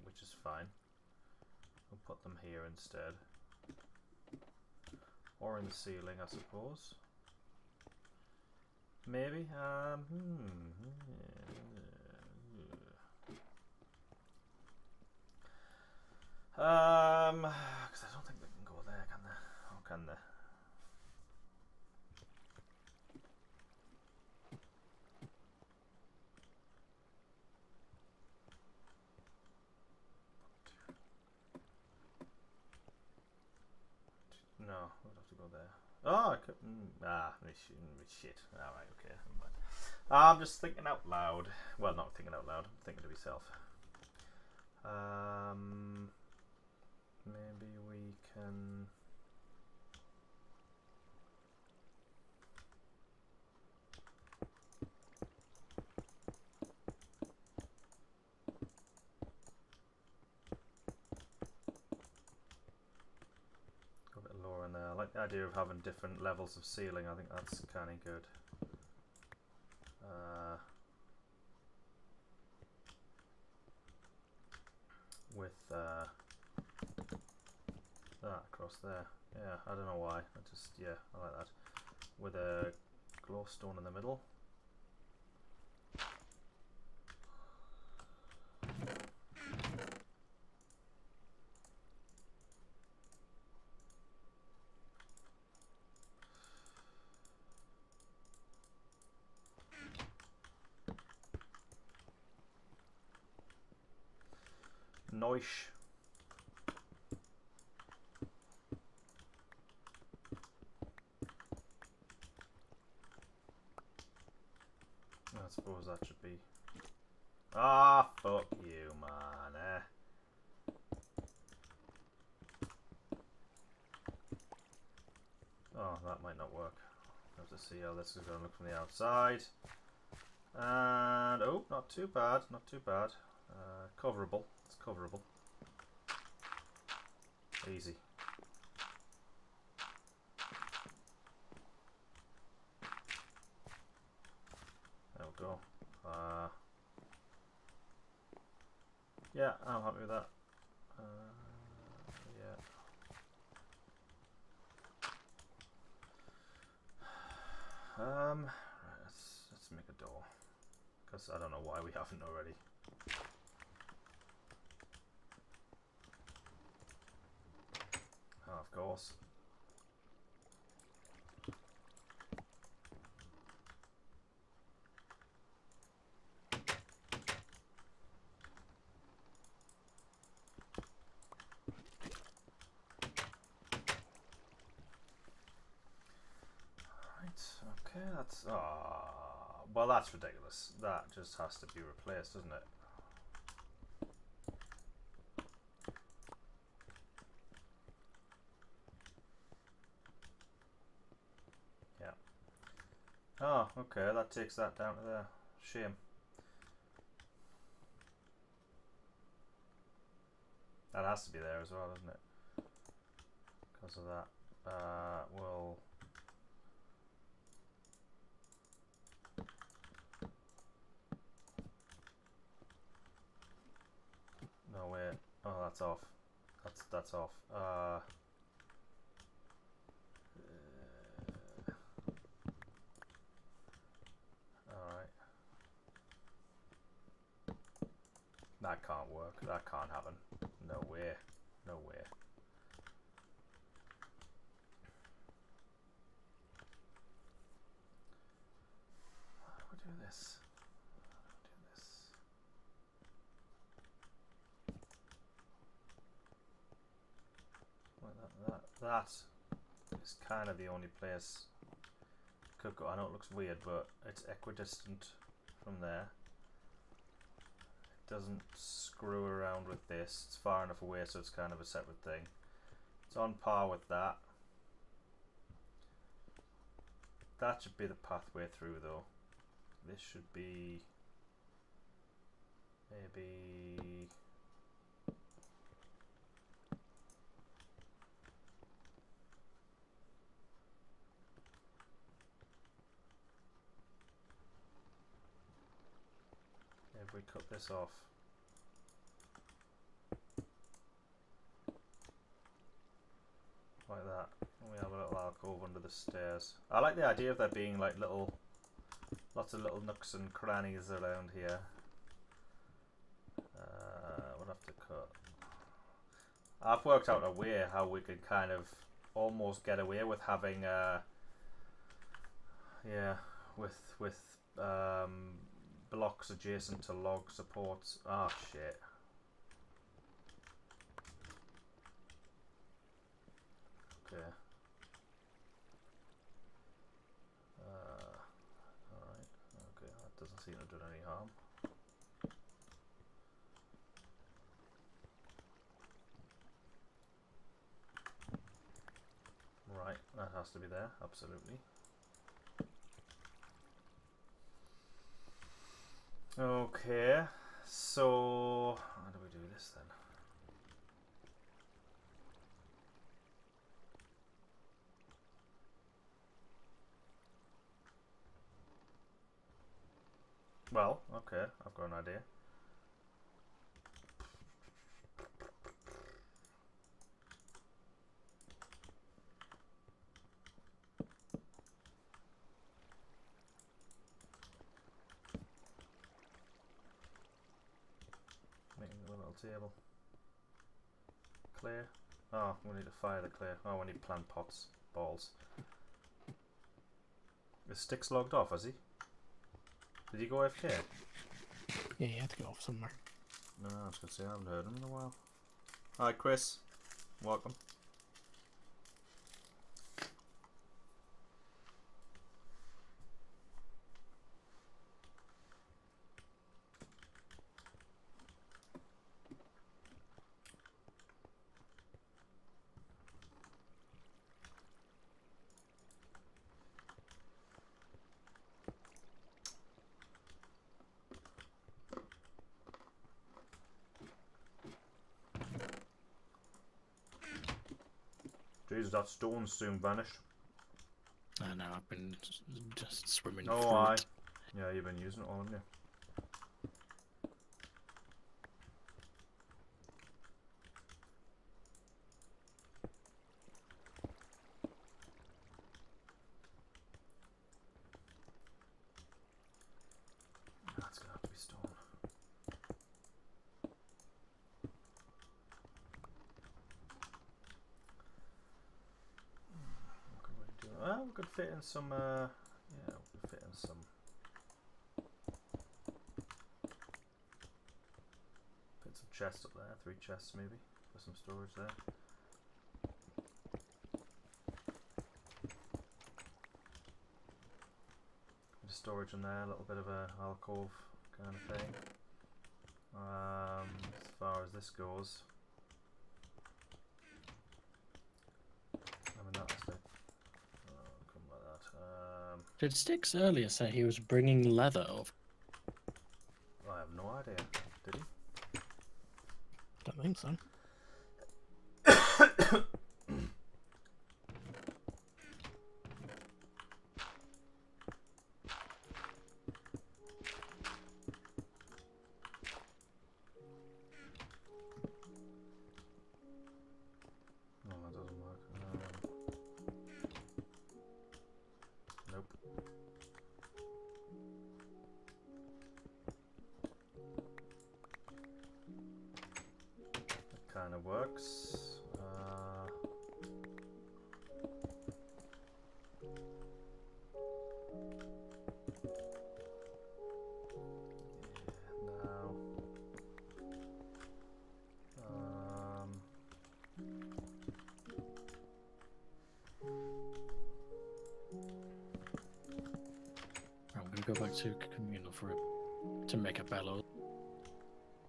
which is fine. We'll put them here instead, or in the ceiling, I suppose. Maybe. Because I don't think they can go there, can they? Or can they? No, we'll have to go there. Oh, I could. Shit. Alright, okay. I'm just thinking out loud. Well, not thinking out loud. I'm thinking to myself. Maybe we can. Go a bit lower in there. I like the idea of having different levels of ceiling. I think that's kind of good. With that across there. Yeah, I don't know why. I just, yeah, I like that. With a glowstone in the middle. Noish. I suppose that should be. Ah, fuck you, man. Oh, that might not work. Have to see how this is going to look from the outside. And oh, not too bad, not too bad. Coverable. It's coverable. Easy. There we go. Yeah, I'm happy with that. Yeah. Right, let's make a door, because I don't know why we haven't already. Oh, of course. Okay, that's well, that's ridiculous. That just has to be replaced, doesn't it? Yeah. Oh, okay, that takes that down to there. Shame. That has to be there as well, doesn't it? Because of that. Well. No, wait. Oh, that's off. That's off. Alright. That can't work. That can't happen. No way. No way. How do we do this? That is kind of the only place it could go. I know it looks weird, but it's equidistant from there. It doesn't screw around with this. It's far enough away so it's kind of a separate thing. It's on par with that. That should be the pathway through though. This should be maybe if we cut this off. Like that. And we have a little alcove under the stairs. I like the idea of there being like lots of little nooks and crannies around here. We'll have to cut. I've worked out a way how we could kind of almost get away with having yeah, with blocks adjacent to log supports. Ah, shit. Okay. Alright. Okay, seem to have done any harm. Right, that has to be there, absolutely. Okay, so how do we do this then? Well, okay, I've got an idea. Making a little table. Clear. Oh, we need to fire the clear. Oh, we need plant pots. Balls. The stick's logged off, has he? Did he go AFK? Yeah, you had to go off somewhere. No, I was going to say I haven't heard him in a while. Hi, Chris. Welcome. Jeez, that stone soon vanished. I know, I've been just swimming Oh, through aye. it. Yeah, you've been using it all, haven't you? That's gonna have to be stone. What could we do? We could fit in some. Yeah, we could fit in some. Put some chests up there. 3 chests maybe for some storage there. Bit of storage in there. A little bit of a alcove kind of thing. As far as this goes, I mean that's the. Come like that. Did Sticks earlier say he was bringing leather over? I have no idea. Did he? Don't think so. No, that doesn't work. Nope. That kind of works. Now. I'm gonna go back to communal for it to make a bellows.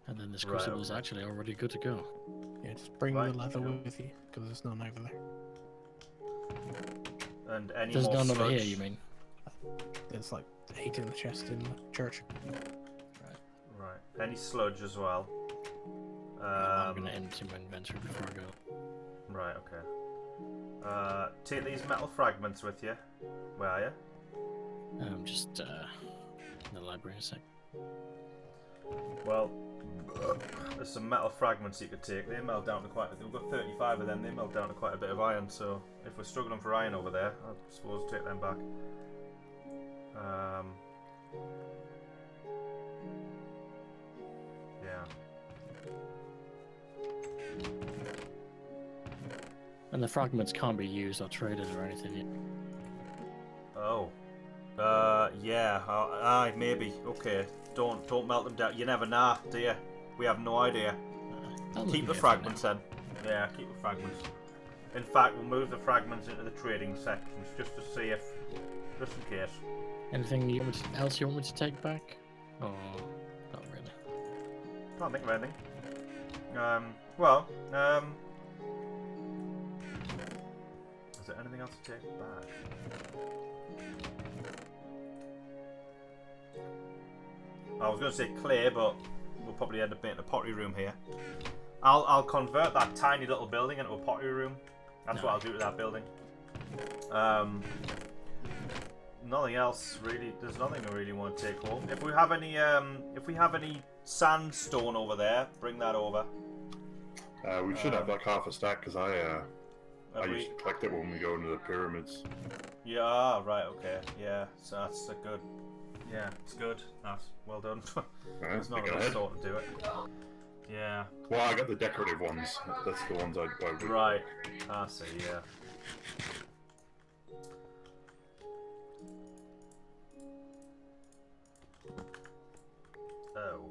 And then this Right, crucible's okay. actually already good to go. Yeah, just bring Right, the leather cool. with you, because there's none over there. And any There's more none over here, sludge? you mean? There's like 8 in the chest in the church. Right. Any sludge as well? I'm gonna empty my inventory before I go. Right, okay. Take these metal fragments with you. Where are you? Just in the library a sec. Well, there's some metal fragments you could take. They melt down to quite. We've got 35 of them. They melt down to quite a bit of iron. So if we're struggling for iron over there, I suppose take them back. Yeah. And the fragments can't be used or traded or anything yet. Oh. Yeah. Aye, maybe. Okay. Don't melt them down. You never know, do you? We have no idea. Keep the fragments then. Yeah, keep the fragments. In fact, we'll move the fragments into the trading sections just to see if, just in case. Anything else you want me to take back? Or not really? Can't think of anything. Is there anything else to take back? I was going to say clay, but we'll probably end up making a pottery room here. I'll convert that tiny little building into a pottery room. That's what I'll do to that building. Nothing else really. There's nothing I really want to take home. If we have any sandstone over there, bring that over. We should have like half a stack because I used to collect it when we go into the pyramids. Yeah, right, okay. Yeah, so that's a good. Yeah, it's good. That's well done. There's not a good sort to do it. Yeah. Well, I got the decorative ones. That's the ones I would. Right. I see, yeah. Oh.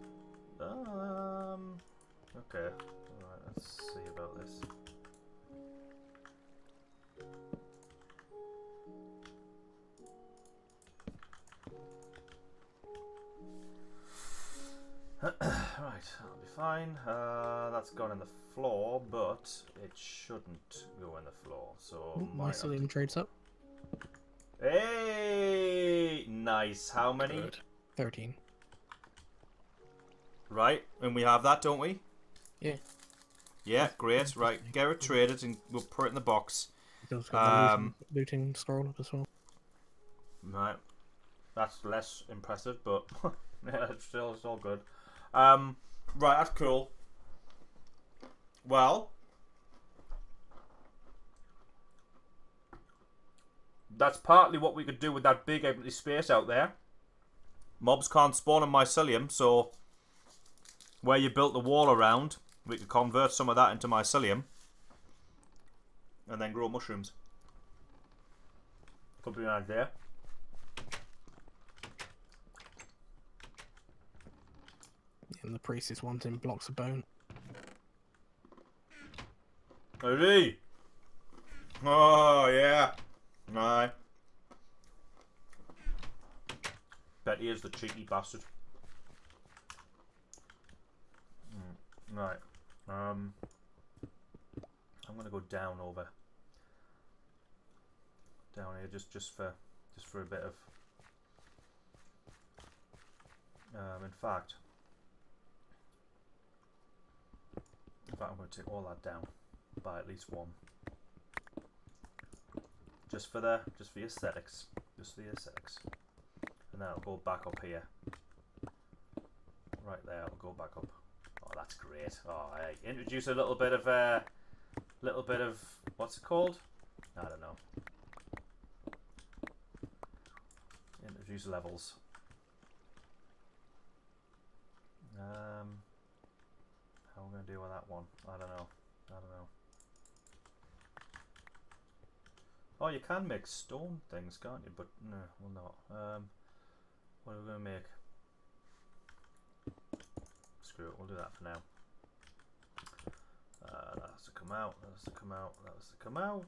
Okay. Alright, let's see about this. Right, that'll be fine. That's gone in the floor, but it shouldn't go in the floor. So mycelium trades up. Hey, nice. How many? Good. 13. Right, and we have that, don't we? Yeah. Yeah, great. Right, get it traded, and we'll put it in the box. It's got the looting scroll up as well. Right, that's less impressive, but yeah, it's all good. Right, that's cool. Well, that's partly what we could do with that big empty space out there. Mobs can't spawn in mycelium, so where you built the wall around, we could convert some of that into mycelium and then grow mushrooms. Could be an idea. And the priest is wanting blocks of bone. Hey! Oh, yeah. Right. Bet he is the cheeky bastard. Right. I'm gonna go down here just for a bit of. In fact, I'm going to take all that down by at least one. Just for the aesthetics. Just for the aesthetics. And then I'll go back up here. Right there, I'll go back up. Oh, that's great. Oh, hey, introduce a little bit of what's it called? I don't know. Introduce levels. How are we gonna deal with that one? I don't know. Oh, you can make stone things, can't you? But no, we'll not. What are we gonna make? Screw it, we'll do that for now. That has to come out, that has to come out, that has to come out.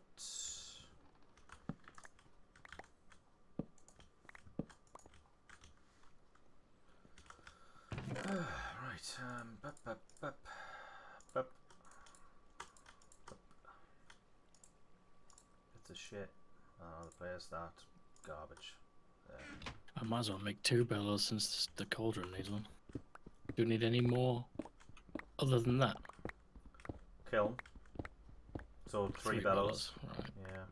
Right, It's a shit. Oh, the player's that garbage. There. I might as well make 2 bellows since the cauldron needs one. Do you need any more other than that? Kiln. So 3 bellows. Right. Yeah.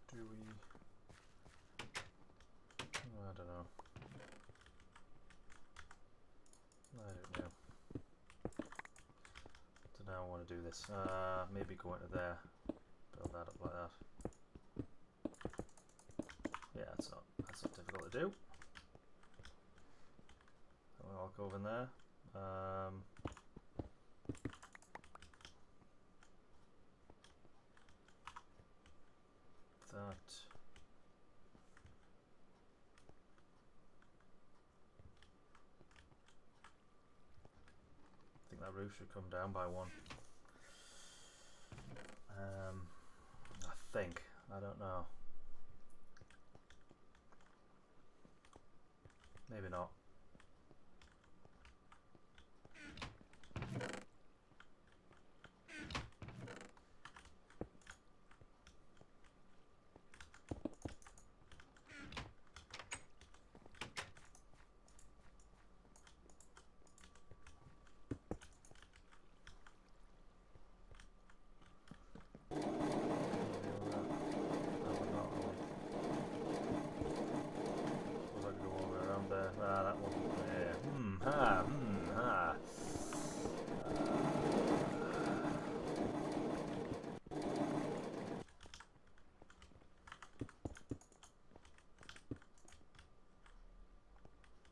Do we? I don't know. Don't know how I want to do this. Maybe go into there. Build that up like that. Yeah, that's not difficult to do. I'll walk over in there. that roof should come down by 1. I think. I don't know. Maybe not.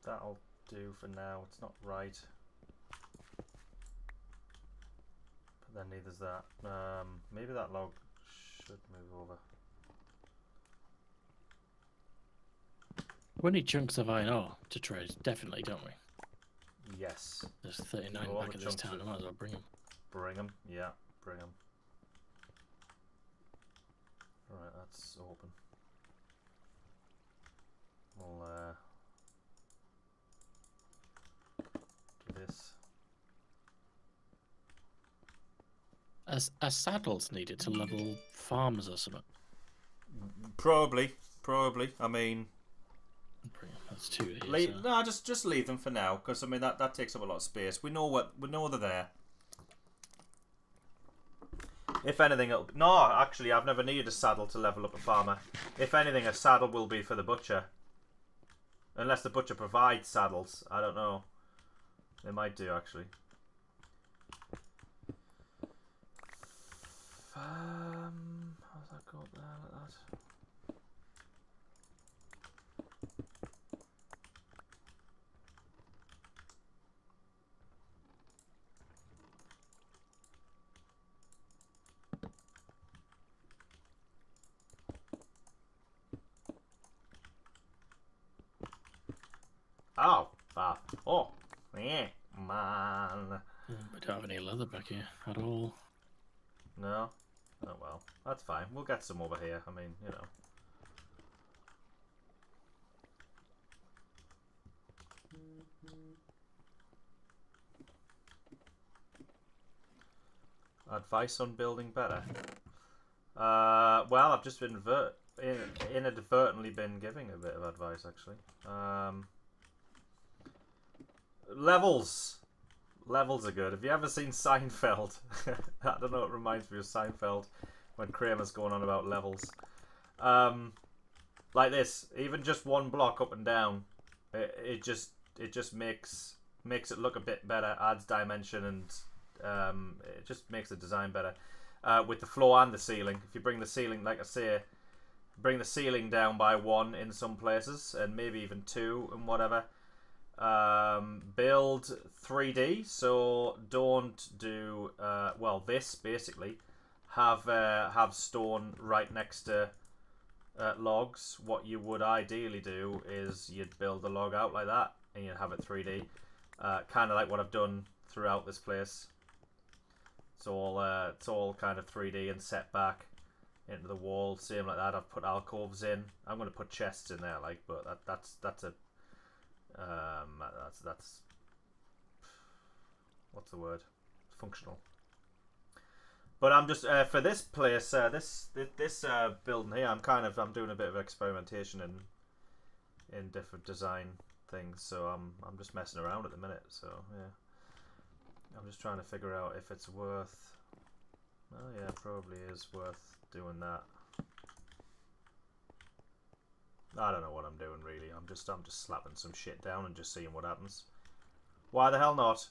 That'll do for now. It's not right. But then neither's that. Maybe that log should move over. We need chunks of iron ore to trade, definitely, don't we? Yes. There's 39 All back the at this chunks town. I might as well bring them. Bring them. Yeah, bring them. Right, that's open. We'll do this. Are saddles needed to level farms or something? Probably. I mean, that's 2 here. So. no, just leave them for now, because I mean that takes up a lot of space. We know they're there. If anything, no, actually, I've never needed a saddle to level up a farmer. If anything, a saddle will be for the butcher, unless the butcher provides saddles. I don't know. They might do actually. How's that go up there like that? Oh, oh, yeah, man. We don't have any leather back here at all. No? Oh well, that's fine. We'll get some over here. I mean, you know. Advice on building better? Well, I've just been inadvertently been giving a bit of advice, actually. Levels are good. Have you ever seen Seinfeld? I don't know, it reminds me of Seinfeld when Kramer's going on about levels. Like this, even just 1 block up and down, it just makes it look a bit better, adds dimension, and it just makes the design better. With the floor and the ceiling. If you bring the ceiling, like I say, bring the ceiling down by 1 in some places, and maybe even 2 and whatever. Build 3D, so don't do well, this basically have stone right next to logs. What you would ideally do is you'd build the log out like that and you'd have it 3D, kind of like what I've done throughout this place. It's all kind of 3D and set back into the wall, same like that. I've put alcoves in. I'm going to put chests in there, like, but that's what's the word? Functional. But I'm just for this place, this building here. I'm doing a bit of experimentation in different design things. So I'm just messing around at the minute. So yeah, I'm just trying to figure out if it's worth. Oh yeah, it probably is worth doing that. I don't know what I'm doing really. I'm just slapping some shit down and just seeing what happens. Why the hell not?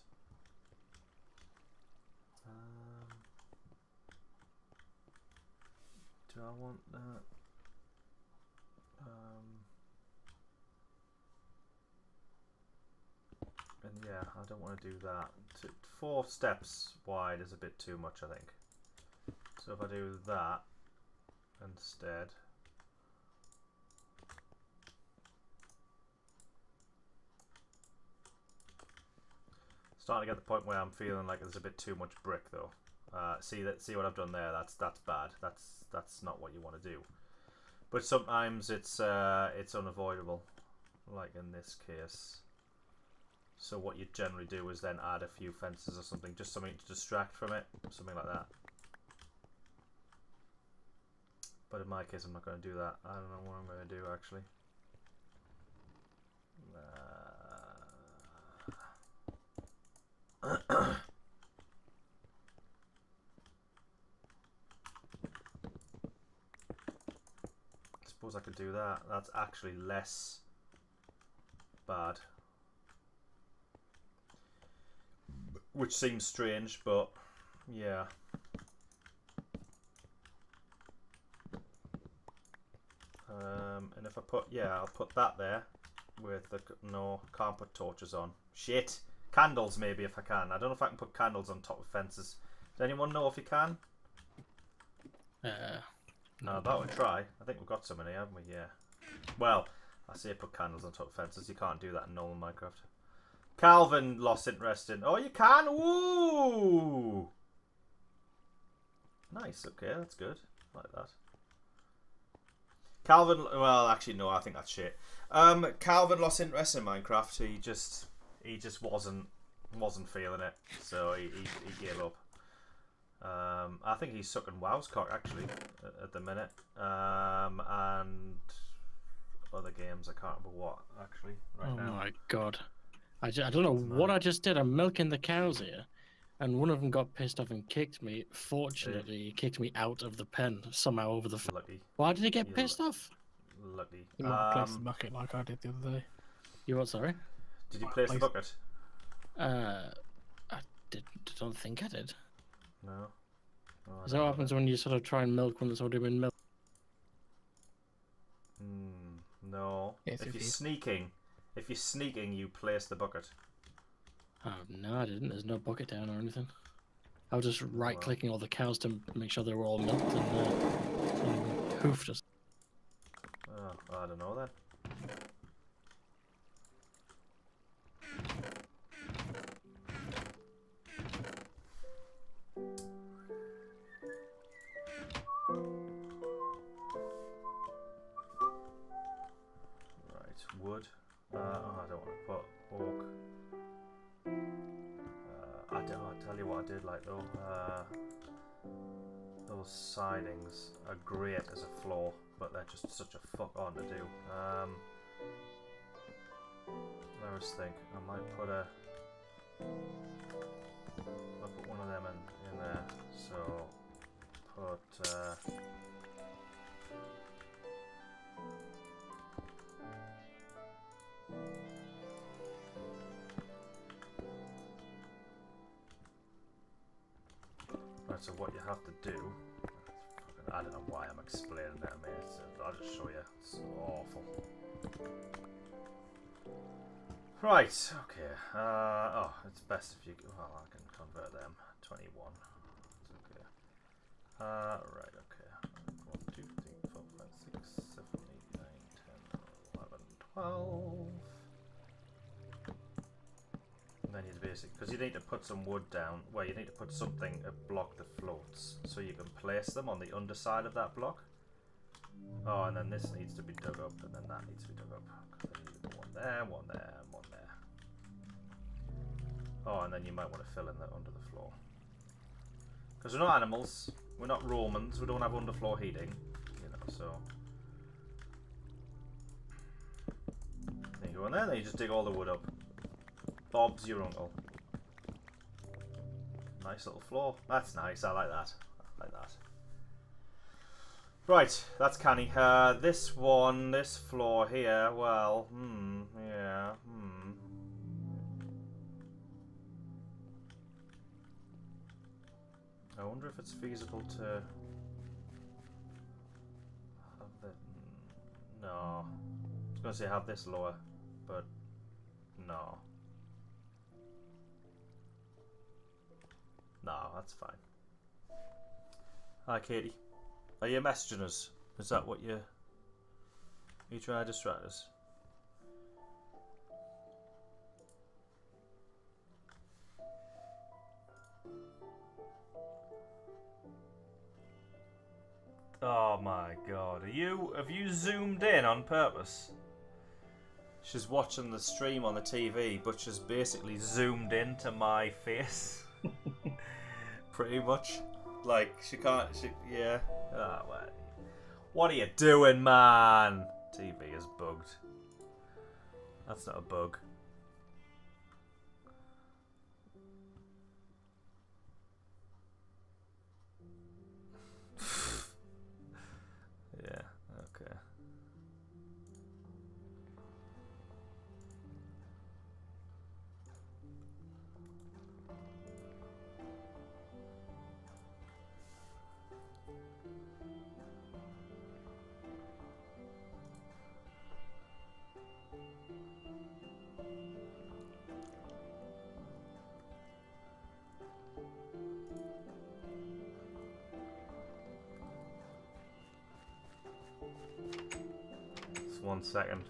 Do I want that? And yeah, I don't want to do that. 4 steps wide is a bit too much, I think. So if I do that instead. Starting to get the point where I'm feeling like there's a bit too much brick though. See what I've done there? That's bad. That's not what you want to do. But sometimes it's unavoidable, like in this case. So what you generally do is then add a few fences or something, just something to distract from it, something like that. But in my case, I'm not going to do that. I don't know what I'm going to do actually. I suppose I could do that. That's actually less bad. Which seems strange, but yeah. And if I put, yeah, I'll put that there with the, no, can't put torches on. Shit. Candles maybe if I can. I don't know if I can put candles on top of fences. Does anyone know if you can? No, that would try. I think we've got some in here, haven't we? Yeah. Well, I say put candles on top of fences. You can't do that in normal Minecraft. Calvin lost interest in. Oh, you can. Woo! Nice. Okay, that's good. I like that. Calvin. Well, actually, no. I think that's shit. Calvin lost interest in Minecraft. He just wasn't feeling it, so he gave up. I think he's sucking WoW's cock actually at the minute, and other games. I can't remember what actually right now. Oh my god. I don't know what I just did. I'm milking the cows here, and one of them got pissed off and kicked me. Fortunately, he kicked me out of the pen somehow over the. Lucky. Why did he get pissed off? Lucky. You might place the bucket like I did the other day. You what? Sorry. Did you place the bucket? I don't think I did. No. Oh, Is that what happens when you sort of try and milk one that's already been milked? No. Yes, if you're sneaking, you place the bucket. Oh no, I didn't. There's no bucket down or anything. I was just right-clicking all the cows to make sure they were all milked and hoofed us. Oh, I don't know then. Wood. Oh, I don't want to put oak. I'll tell you what I did like though. Those sidings are great as a floor, but they're just such a fuck on to do. I was thinking I might put one of them in there. So put. Right, so what you have to do, I don't know why I'm explaining that, mate. I'll just show you. It's awful. Right, okay. Oh, it's best if you. Well, I can convert them. 21. It's okay. Right, okay. 1, 2, 3, 4, 5, 6, 7, 8, 9, 10, 11, 12. And then you basically, because you need to put some wood down, well, you need to put something to block the floats, so you can place them on the underside of that block. Oh, and then this needs to be dug up, and then that needs to be dug up. Because I need one there, one there, and one there. Oh, and then you might want to fill in that under the floor. Because we're not animals, we're not Romans, we don't have underfloor heating, you know, so. There you go in there, then you just dig all the wood up. Bob's your uncle. Nice little floor. That's nice. I like that. I like that. Right, that's canny. This floor here, well, yeah, I wonder if it's feasible to have the. No. I was going to say have this lower, but no. No, that's fine. Hi, Katie. Are you messaging us? Is that what you trying to distract us? Oh my god. Have you zoomed in on purpose? She's watching the stream on the TV, but she's basically zoomed into my face. Pretty much. Like, she can't, yeah. Oh, well. What are you doing, man? TV is bugged. That's not a bug. Yeah, okay. Just 1 second.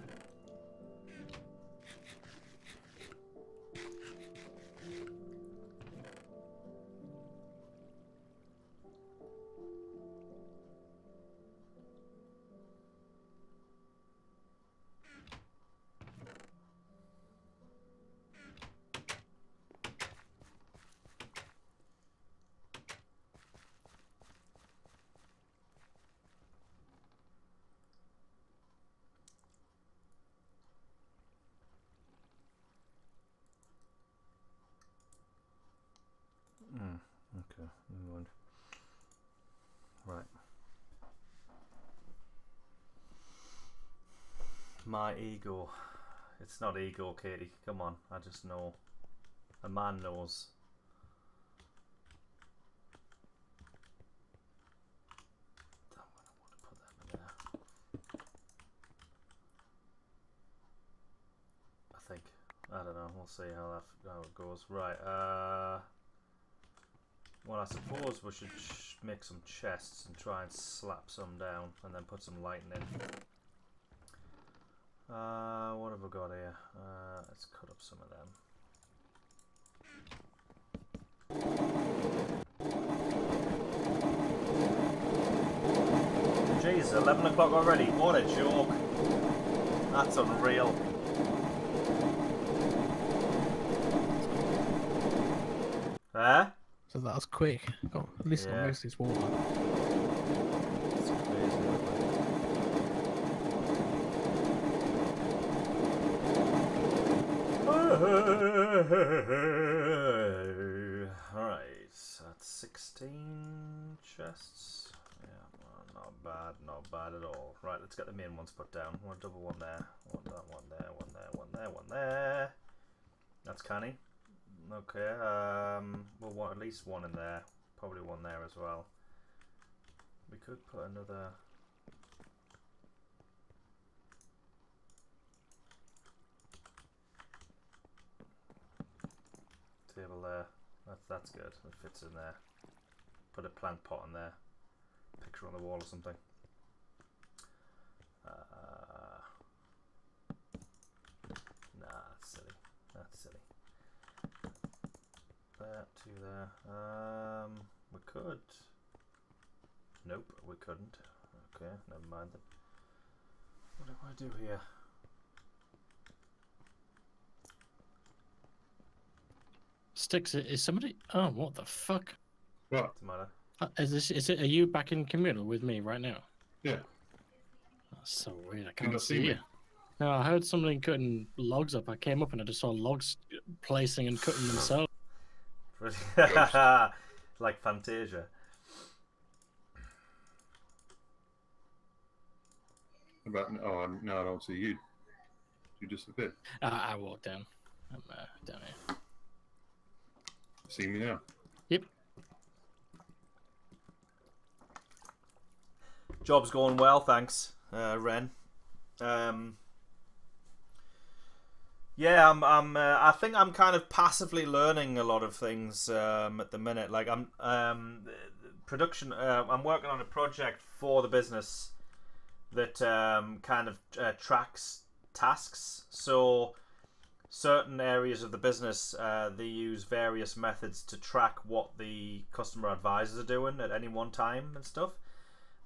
Okay, never mind. Right. My ego. It's not ego, Katie. Come on, I just know. A man knows. Damn, I don't want to put that in there. I think. I don't know. We'll see how it goes. Right. Well, I suppose we should make some chests and try and slap some down, and then put some lighting in. What have we got here? Let's cut up some of them. Jeez, 11 o'clock already. What a joke. That's unreal. Huh? So that was quick. Oh, at least Yeah. got most of this water. It's crazy. Alright, that's 16 chests. Yeah, well, not bad at all. Right, let's get the main ones put down. One double one there, one there, one there, one there. That's canny. Okay, we'll want at least one in there. Probably one there as well. We could put another... table there. That's good. It fits in there. Put a plant pot in there. Picture on the wall or something. Nah, that's silly. That's silly. There, two there. We could. Nope, we couldn't. Okay, never mind then. What do I do here? Sticks, is somebody? Oh, what the fuck? What? Doesn't matter. Is it? Are you back in communal with me right now? Yeah. That's so weird. I not can't see see me? you. No, I heard somebody cutting logs up. I came up and I just saw logs placing and cutting themselves. Like Fantasia. About no, I don't see you. You disappeared. I walked down. I'm down here. See me now. Yep. Job's going well, thanks, Ren. Yeah, I think I'm kind of passively learning a lot of things at the minute. Like I'm production. I'm working on a project for the business that kind of tracks tasks. So certain areas of the business they use various methods to track what the customer advisors are doing at any one time and stuff.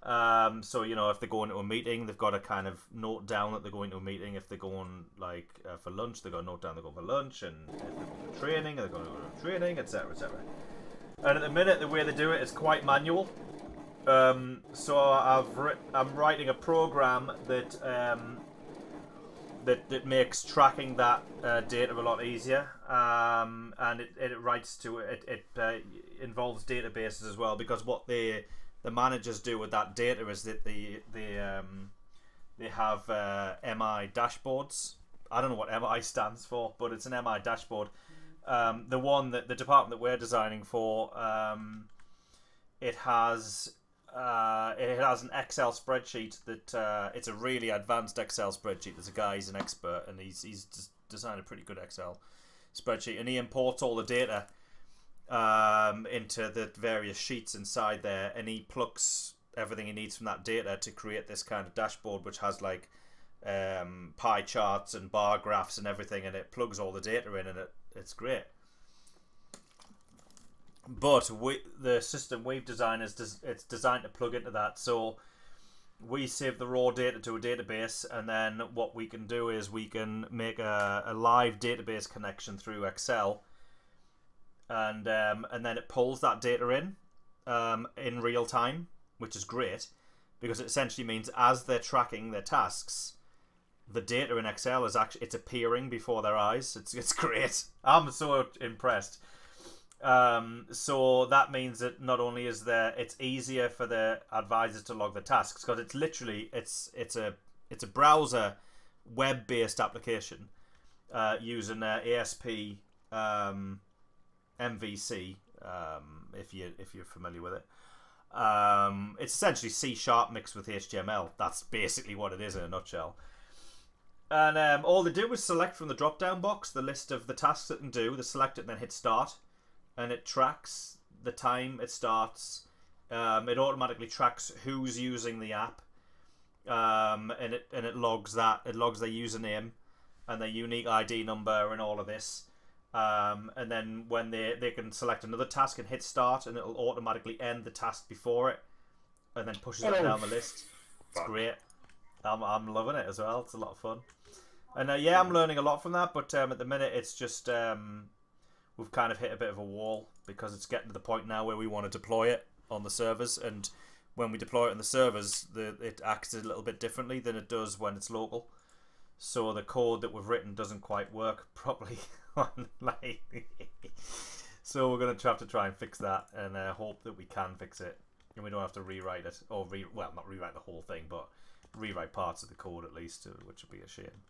So, you know, if they go into a meeting, they've got to kind of note down that they're going to a meeting. If they're going, like, for lunch, they've got to note down they're going for lunch. And if they're going to training, they're going to go to training, etc., etc. And at the minute, the way they do it is quite manual. So I'm writing a program that that makes tracking that data a lot easier, and it writes to it involves databases as well, because what the managers do with that data is that they have MI dashboards. I don't know what MI stands for, but it's an MI dashboard. The one that the department that we're designing for, it has an Excel spreadsheet that it's a really advanced Excel spreadsheet. There's a guy, he's an expert, and he's designed a pretty good Excel spreadsheet, and he imports all the data into the various sheets inside there, and he plucks everything he needs from that data to create this kind of dashboard, which has like pie charts and bar graphs and everything, and it plugs all the data in, and it's great. But the system we've designed it's designed to plug into that, so we save the raw data to a database, and then what we can do is we can make a live database connection through Excel, and then it pulls that data in real time, which is great, because it essentially means as they're tracking their tasks, the data in Excel is actually appearing before their eyes. It's great. I'm so impressed. So that means that not only is it's easier for the advisors to log the tasks, because it's literally it's a browser web-based application using ASP MVC, if you're familiar with it. It's essentially C# mixed with HTML. That's basically what it is in a nutshell. And all they do is select from the drop-down box the list of the tasks it can do. They select it and then hit start, and it tracks the time it starts. It automatically tracks who's using the app, and it logs that. It logs their username and their unique ID number and all of this. And then when they can select another task and hit start, and it'll automatically end the task before it, and then pushes it down the list. It's great. I'm loving it as well. It's a lot of fun. And yeah, I'm learning a lot from that, but at the minute it's just we've kind of hit a bit of a wall, because it's getting to the point now where we want to deploy it on the servers, and when we deploy it on the servers, it acts a little bit differently than it does when it's local. So the code that we've written doesn't quite work properly online. So we're going to have to try and fix that, and hope that we can fix it, and we don't have to rewrite it, or well, not rewrite the whole thing, but rewrite parts of the code at least, which would be a shame.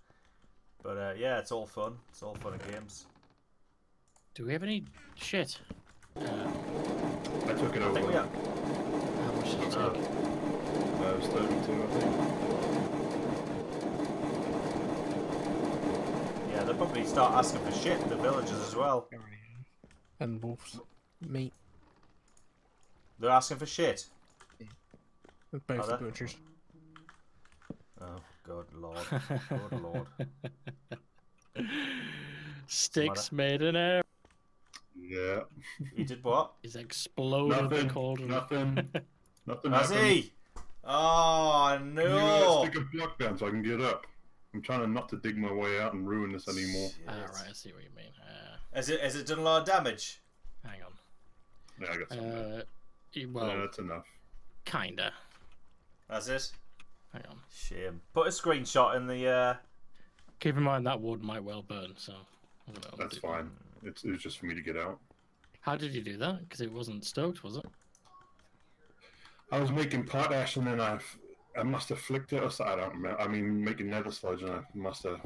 But yeah, it's all fun. It's all fun and games. Do we have any shit? I took it over. Yeah. How much did it take? It was 32, I think. Yeah, they'll probably start asking for shit in the villages as well. And wolves. Meat. They're asking for shit. Both the they? butchers. Oh, good lord. Good lord. Sticks made in air. Yeah. He did what? He's exploded the cauldron. Nothing Has happened. he? Oh, Can no. you stick a block down so I can get up? I'm trying not to dig my way out and ruin this anymore. Right, I see what you mean. Has it done a lot of damage? Hang on. Yeah, I got some. Well, yeah, that's enough. kinda. Has it? Hang on. Shame. Put a screenshot in the... Keep in mind that wood might well burn, so... I don't know, That's fine. It was just for me to get out. How did you do that? Because it wasn't stoked, was it? I was making potash and then I must have flicked it or something. I don't remember. I mean, making nether sludge, and I must have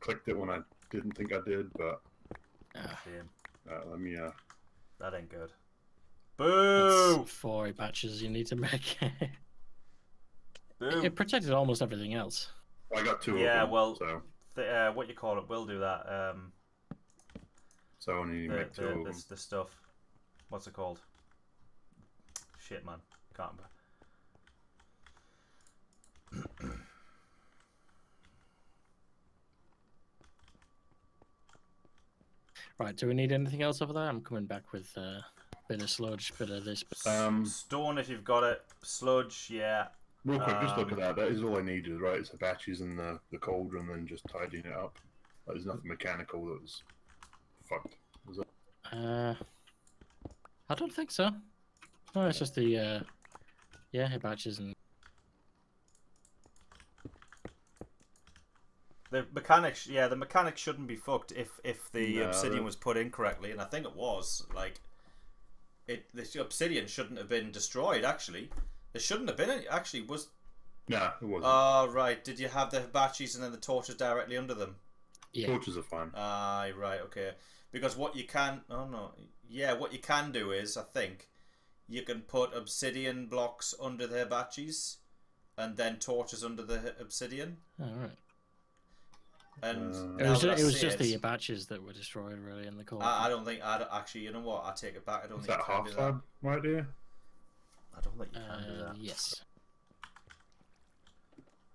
clicked it when I didn't think I did, but... Shame. Let me... That ain't good. Boo! That's 4 patches you need to make. Boo! It protected almost everything else. I got 2 Yeah, of them, well, so... what you call it will do that. So I only need to make 2 of them. The stuff. What's it called? Shit, man. Can't remember. Right, do we need anything else over there? I'm coming back with bit of sludge, bit of this. Stone if you've got it. Sludge, yeah. Real quick, just look at that. That is all I needed, right? It's the batches and the cauldron, and then just tidying it up. Like, there's nothing mechanical that was fucked. Was it? I don't think so. No, it's just the batches and. The mechanics, the mechanics shouldn't be fucked if the obsidian was put in correctly, and I think it was. Like, the obsidian shouldn't have been destroyed. Actually, there shouldn't have been any. Actually, was. Nah, it wasn't. Oh right. Did you have the batches and then the torches directly under them? Yeah. Torches are fine. Right. Okay. Because what you can. Oh no. Yeah. What you can do is, I think, you can put obsidian blocks under the batches, and then torches under the obsidian. All right. And it was just the batches that were destroyed, really, in the cold. I don't think actually. You know what? I take it back. I don't Is think that you can half do that. slab right here? I don't think you can do that. Yes.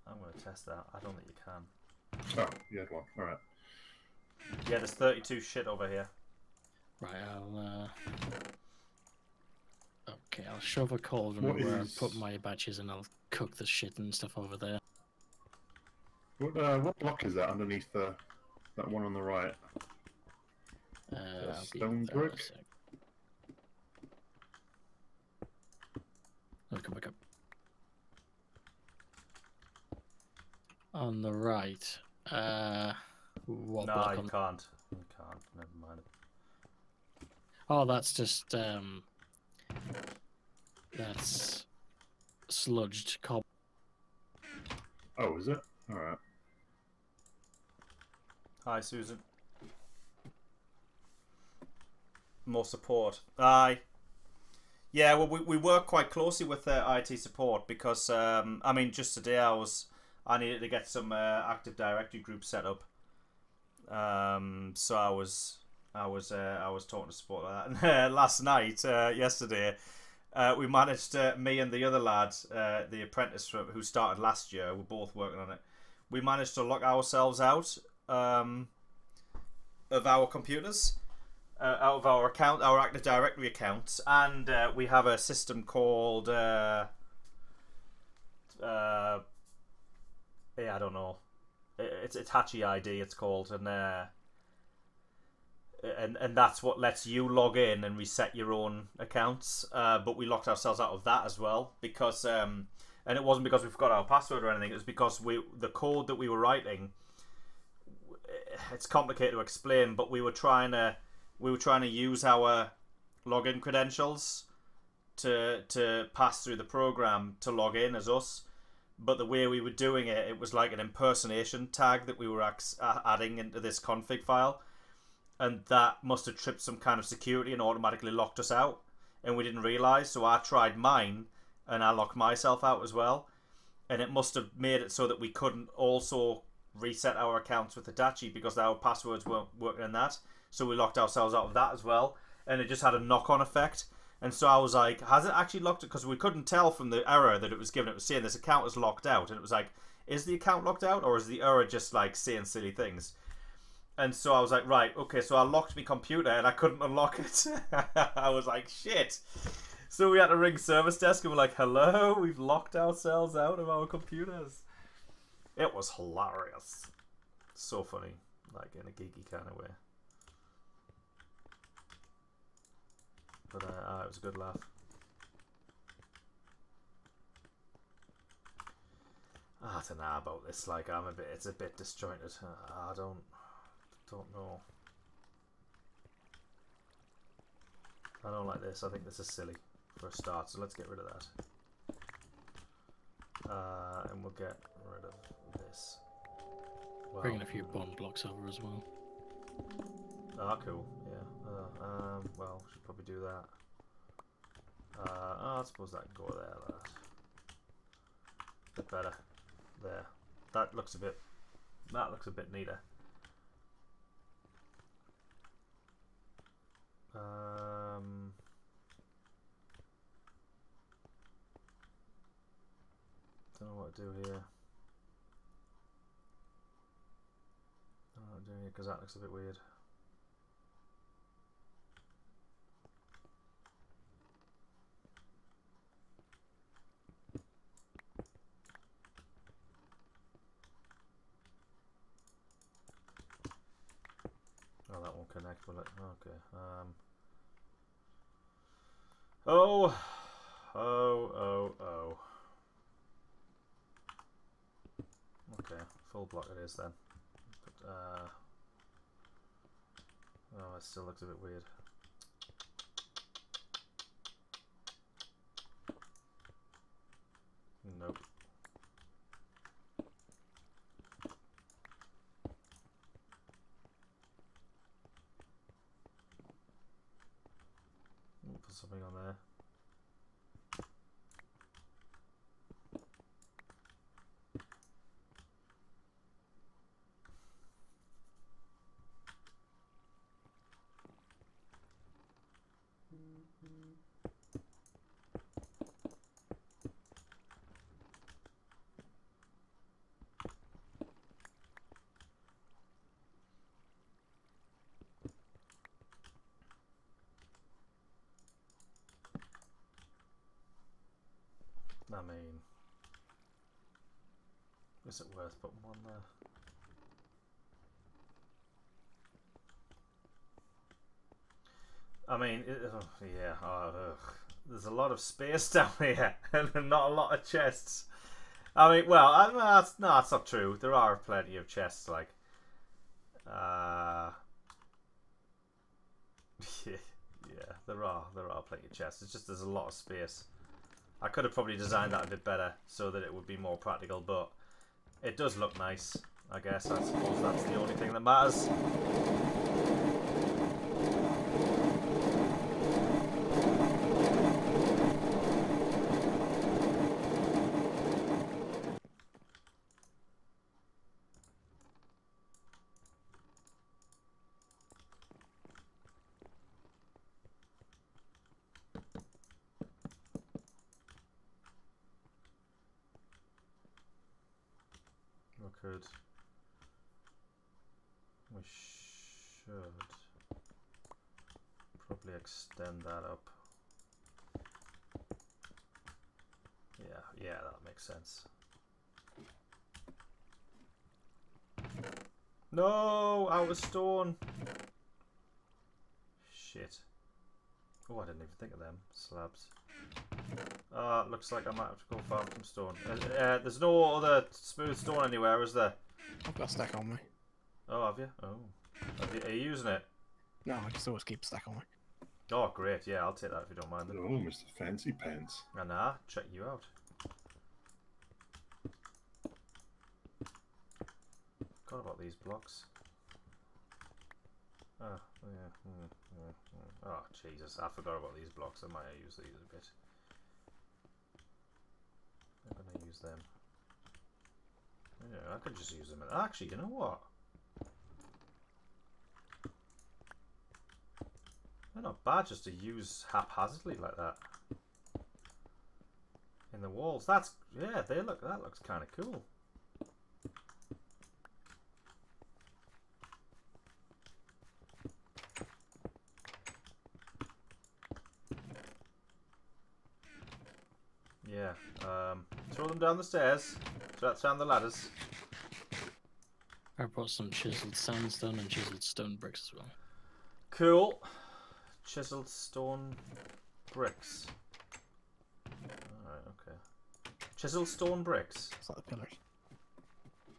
I'm going to test that. I don't think you can. Oh, you had one. All right. Yeah, there's 32 shit over here. Right. I'll shove a cauldron where I put my batches, and I'll cook the shit and stuff over there. What block is that underneath that one on the right? Stone brick? I'll come back up. On the right. What No, block you can't. You can't. Never mind. Oh, that's just that's sludged cobble. Oh, is it? All right. Hi, Susan. More support. Aye. Yeah, well, we work quite closely with IT support because I mean, just today I needed to get some Active Directory groups set up. So I was talking to support like that. And last night, yesterday, we managed me and the other lad, the apprentice who started last year, we're both working on it. We managed to lock ourselves out of our computers, out of our account, our Active Directory accounts, and we have a system called I don't know. It's Hitachi ID. It's called, and that's what lets you log in and reset your own accounts. But we locked ourselves out of that as well because, and it wasn't because we forgot our password or anything. It was because the code that we were writing. It's complicated to explain, but we were trying to use our login credentials to pass through the program to log in as us. But the way we were doing it, it was like an impersonation tag that we were adding into this config file. And that must have tripped some kind of security and automatically locked us out. And we didn't realise, so I tried mine and I locked myself out as well. And it must have made it so that we couldn't also reset our accounts with Hitachi because our passwords weren't working in that. So we locked ourselves out of that as well. And it just had a knock-on effect. And so I was like, has it actually locked it? Because we couldn't tell from the error that it was given. It was saying this account is locked out. And it was like, is the account locked out? Or is the error just like saying silly things? And so I was like, right, okay. So I locked my computer and I couldn't unlock it. I was like, shit. So we had to ring service desk and we're like, hello, we've locked ourselves out of our computers. It was hilarious. So funny. Like in a geeky kind of way. But it was a good laugh. I don't know about this. Like, it's a bit disjointed. I don't know. I don't like this. I think this is silly for a start. So let's get rid of that. And we'll get rid of this. Well, Bringing a few bond blocks over as well. Ah, cool. Yeah. Well, we should probably do that. I suppose that can go there. That. Bit better. There. That looks a bit neater. Don't know what to do here. Don't know what to do here because that looks a bit weird. next bullet. Okay. Oh. Okay, full block it is then. But, oh, it still looks a bit weird. Nope. Put something on there. I mean, is it worth putting one there? I mean, yeah, there's a lot of space down here and not a lot of chests. I mean, well, no, that's not true. There are plenty of chests, like, yeah, there are plenty of chests. It's just there's a lot of space. I could have probably designed that a bit better so that it would be more practical, but it does look nice, I guess. I suppose that's the only thing that matters. We should probably extend that up. Yeah, that makes sense. No, out of stone. Shit. Oh, I didn't even think of them slabs. Looks like I might have to go farm some stone. There's no other smooth stone anywhere, is there? I've got a stack on me. Oh, have you? Oh. Are you using it? No, I just always keep a stack on me. Oh, great. Yeah, I'll take that if you don't mind. Oh, Mr. Fancy Pants. Nah, check you out. Forgot about these blocks. Oh, yeah. Oh, Jesus. I forgot about these blocks. I might use these a bit. I'm going to use them. Yeah, I could just use them. Actually, you know what? They're not bad just to use haphazardly like that. In the walls. That looks kind of cool. Yeah, throw them down the stairs, down the ladders. I brought some chiseled sandstone and chiseled stone bricks as well. Cool. Chiseled stone bricks. Alright, okay. Chiseled stone bricks. It's like the pillars.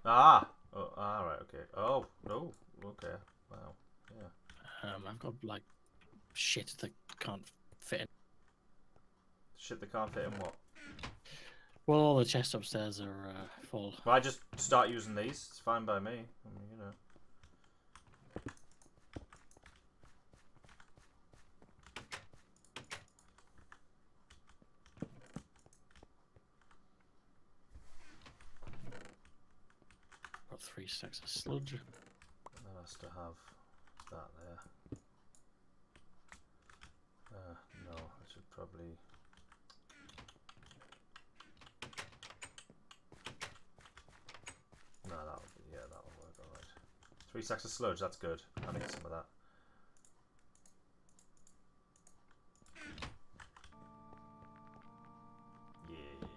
Ah! Oh, alright, okay. Oh, no. Okay. Wow. Yeah. I've got, like, shit that can't fit in. Shit that can't fit in what? Well, all the chests upstairs are full. Well, I just start using these. It's fine by me. I mean, you know. Got 3 stacks of sludge. That has to have that there. No, I should probably... No, that'll work alright. 3 stacks of sludge, that's good. I need some of that. Yeah.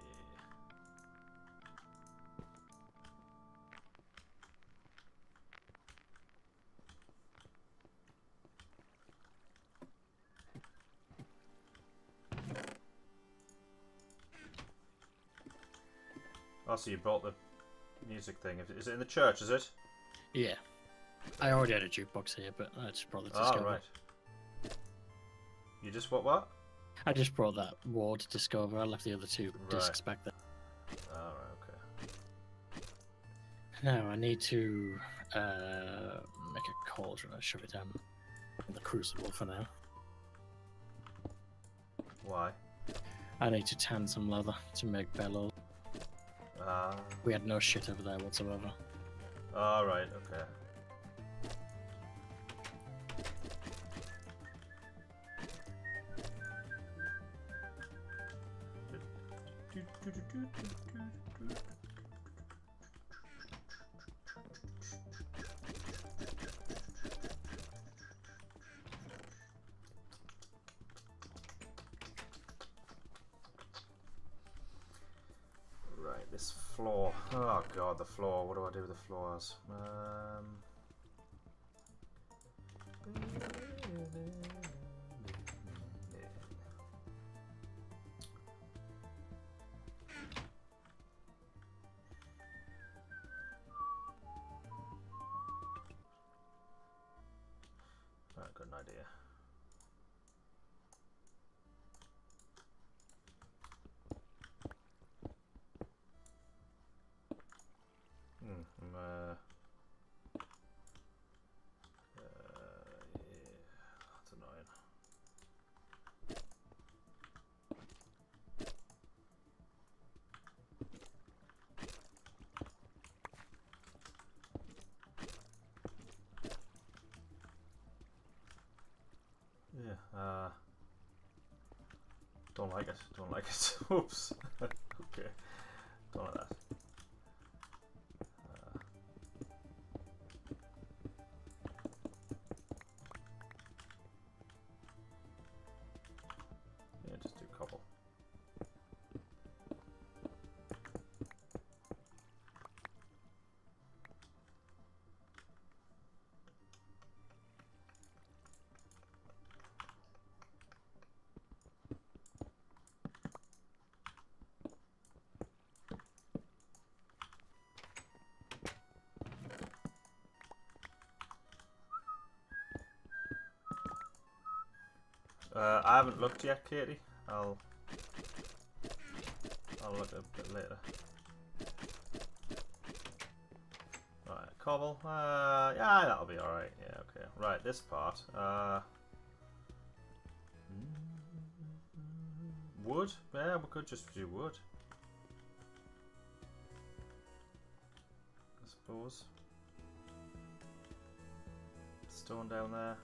Oh, so you brought the music thing. Is it in the church, is it? Yeah. I already had a jukebox here, but I just brought the Discover. Oh, right. You just what? I just brought that ward Discover. I left the other two discs back there. Oh, right, okay. Now I need to make a cauldron. I shove it down in the crucible for now. Why? I need to tan some leather to make bellows. We had no shit over there whatsoever. All right, okay. Right, this floor. Oh god, the floor. What do I do with the floors? Right, got an idea. Yeah, that's annoying. Yeah, don't like it, don't like it. Oops. Okay, don't like that. Yeah, just do a couple. I haven't looked yet, Katie. I'll look a bit later. Right, cobble. Yeah, that'll be all right. Yeah, okay. Right, this part. Wood. Yeah, we could just do wood. I suppose. Stone down there.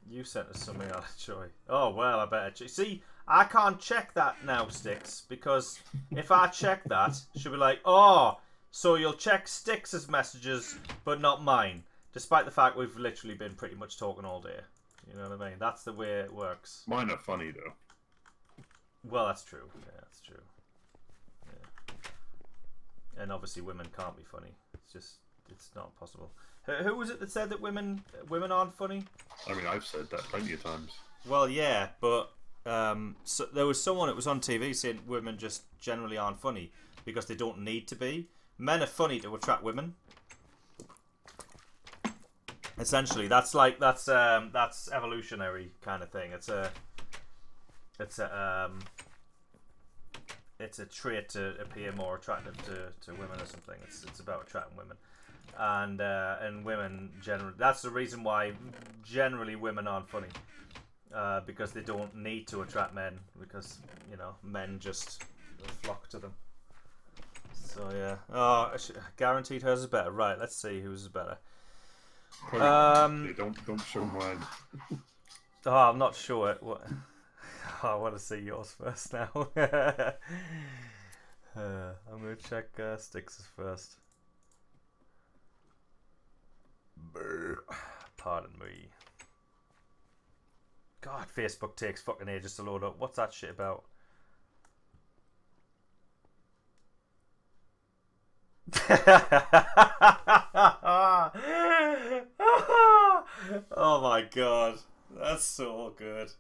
You sent us something out of Joy. Oh, well, I better check. See, I can't check that now, Sticks, because if I check that, she'll be like, oh, so you'll check Sticks' messages, but not mine, despite the fact we've literally been pretty much talking all day. You know what I mean? That's the way it works. Mine are funny, though. Well, that's true. Yeah, that's true. Yeah. And obviously women can't be funny. It's just, it's not possible. Who was it that said that women aren't funny? I mean, I've said that plenty of times. Well, yeah, but so there was someone that was on TV saying women just generally aren't funny because they don't need to be. Men are funny to attract women. Essentially, that's evolutionary kind of thing. It's a trait to appear more attractive to women or something. It's about attracting women. And women generally, that's the reason why generally women aren't funny, because they don't need to attract men, because you know men just flock to them. So yeah, oh, guaranteed hers is better. Right, let's see whose is better. Hey, don't show mine. Oh, I'm not sure. What? Oh, I want to see yours first now. I'm gonna check Styx's first. Pardon me. God, Facebook takes fucking ages to load up. What's that shit about? Oh my god. That's so good.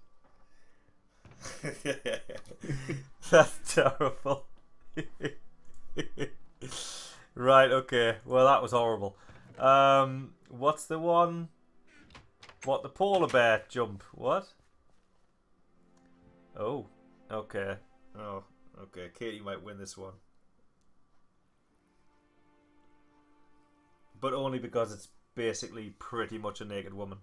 That's terrible. Right, okay. Well, that was horrible. What's the one? What, the polar bear jump? What? Oh, okay. Oh, okay. Katie might win this one. But only because it's basically pretty much a naked woman.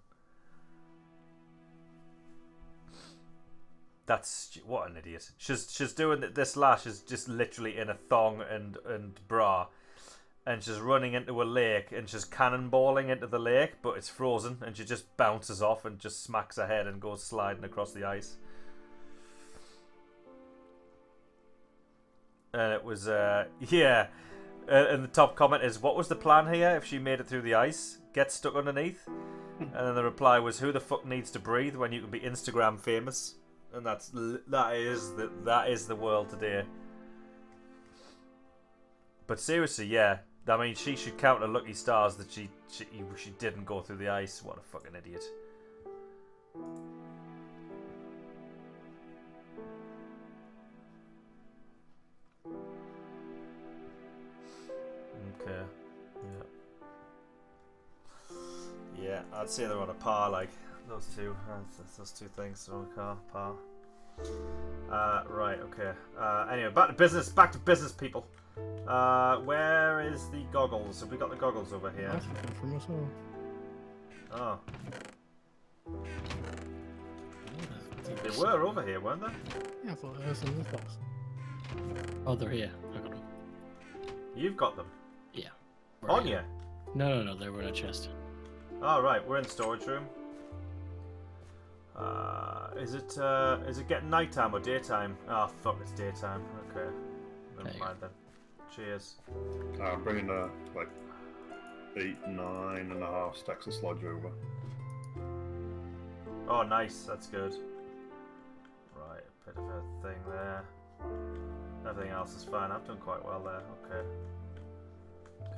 That's what an idiot. She's doing this lash is just literally in a thong and bra, and she's running into a lake and she's cannonballing into the lake, but it's frozen and she just bounces off and just smacks her head and goes sliding across the ice. And it was yeah. And the top comment is, what was the plan here if she made it through the ice? Get stuck underneath? And then the reply was, who the fuck needs to breathe when you can be Instagram famous? And that is the world today. But seriously, yeah. I mean, she should count her lucky stars that she didn't go through the ice. What a fucking idiot. Okay. Yeah. Yeah, I'd say they're on a par, like those two. Those two things are on a par. Right. Okay. Anyway, back to business, people. Where is the goggles? Have we got the goggles over here? That's looking for myself. Oh. They were over here, weren't they? Yeah, I thought there was in this box. Oh, they're here. I got them. You've got them. Yeah. On you? No. They were in a chest. Oh, right. We're in the storage room. Is it getting nighttime or daytime? Oh, fuck, it's daytime. Okay. Never mind then. Cheers. I'm bringing like 9.5 stacks of sludge over. Oh, nice. That's good. Right, a bit of a thing there. Everything else is fine. I've done quite well there. Okay.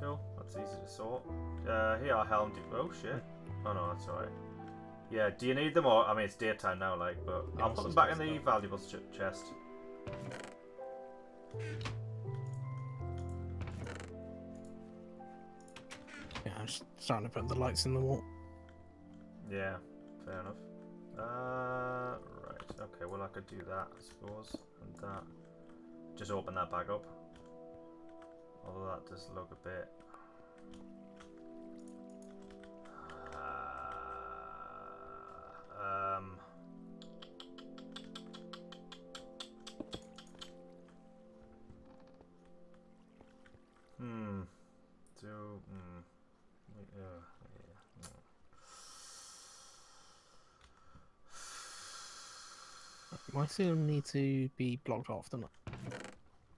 Cool. That's easy to sort. Here are helm. Oh shit. Oh no, that's alright. Yeah. Do you need them or? I mean, it's daytime now, like, but Yeah, I'll put them back in the valuables chest. Yeah, I'm just starting to put the lights in the wall. Yeah. Fair enough. Right. Okay. Well, I could do that, I suppose, and that. Just open that back up. Although that does look a bit. My ceiling needs to be blocked off, doesn't it?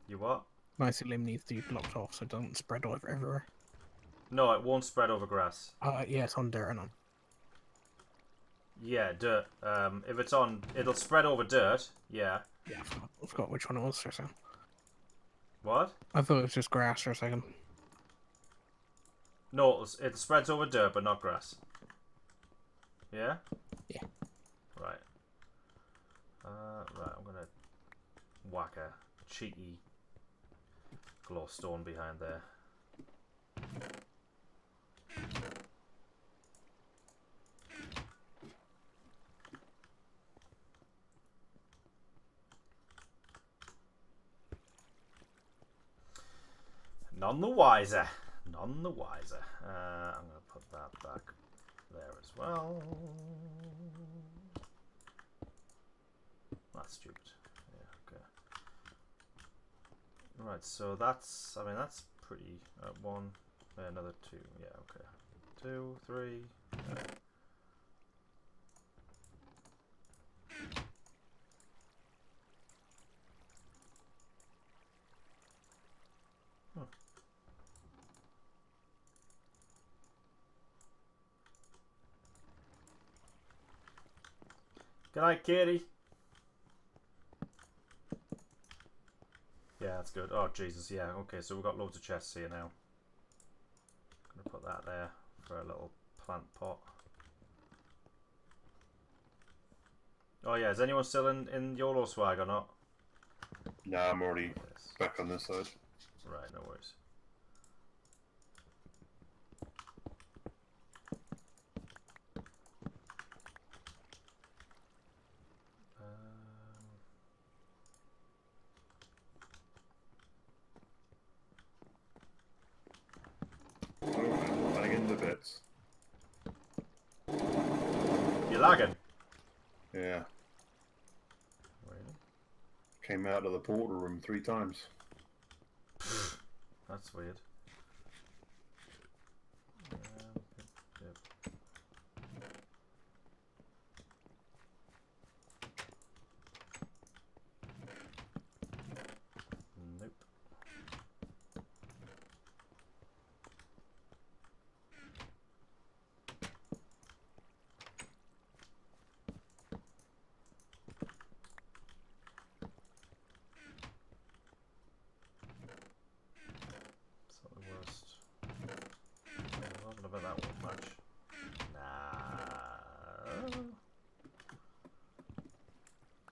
You what? My ceiling needs to be blocked off so it doesn't spread over everywhere. No, it won't spread over grass. Yeah, it's on dirt and on. Yeah, dirt. If it's on, it'll spread over dirt. Yeah. Yeah, I forgot which one it was for a second. What? I thought it was just grass for a second. No, it spreads over dirt, but not grass. Yeah? Yeah. Right. Right, I'm gonna whack a cheeky glowstone behind there. None the wiser. None the wiser. I'm going to put that back there as well. That's stupid. Yeah, okay. Right, so that's, I mean, that's pretty, one, another two, yeah, okay. 2, 3, Good night, Katie. Yeah, that's good. Oh, Jesus, yeah. Okay, so we've got loads of chests here now. Gonna put that there for a little plant pot. Oh, yeah. Is anyone still in Yoloswag or not? Nah, I'm already Yes. back on this side. Right, no worries. Oh, lagging the bits. You're lagging? Yeah. Really? Came out of the portal room 3 times. That's weird. Yep. Nope. It's not the worst. I don't know about that one much. Nah.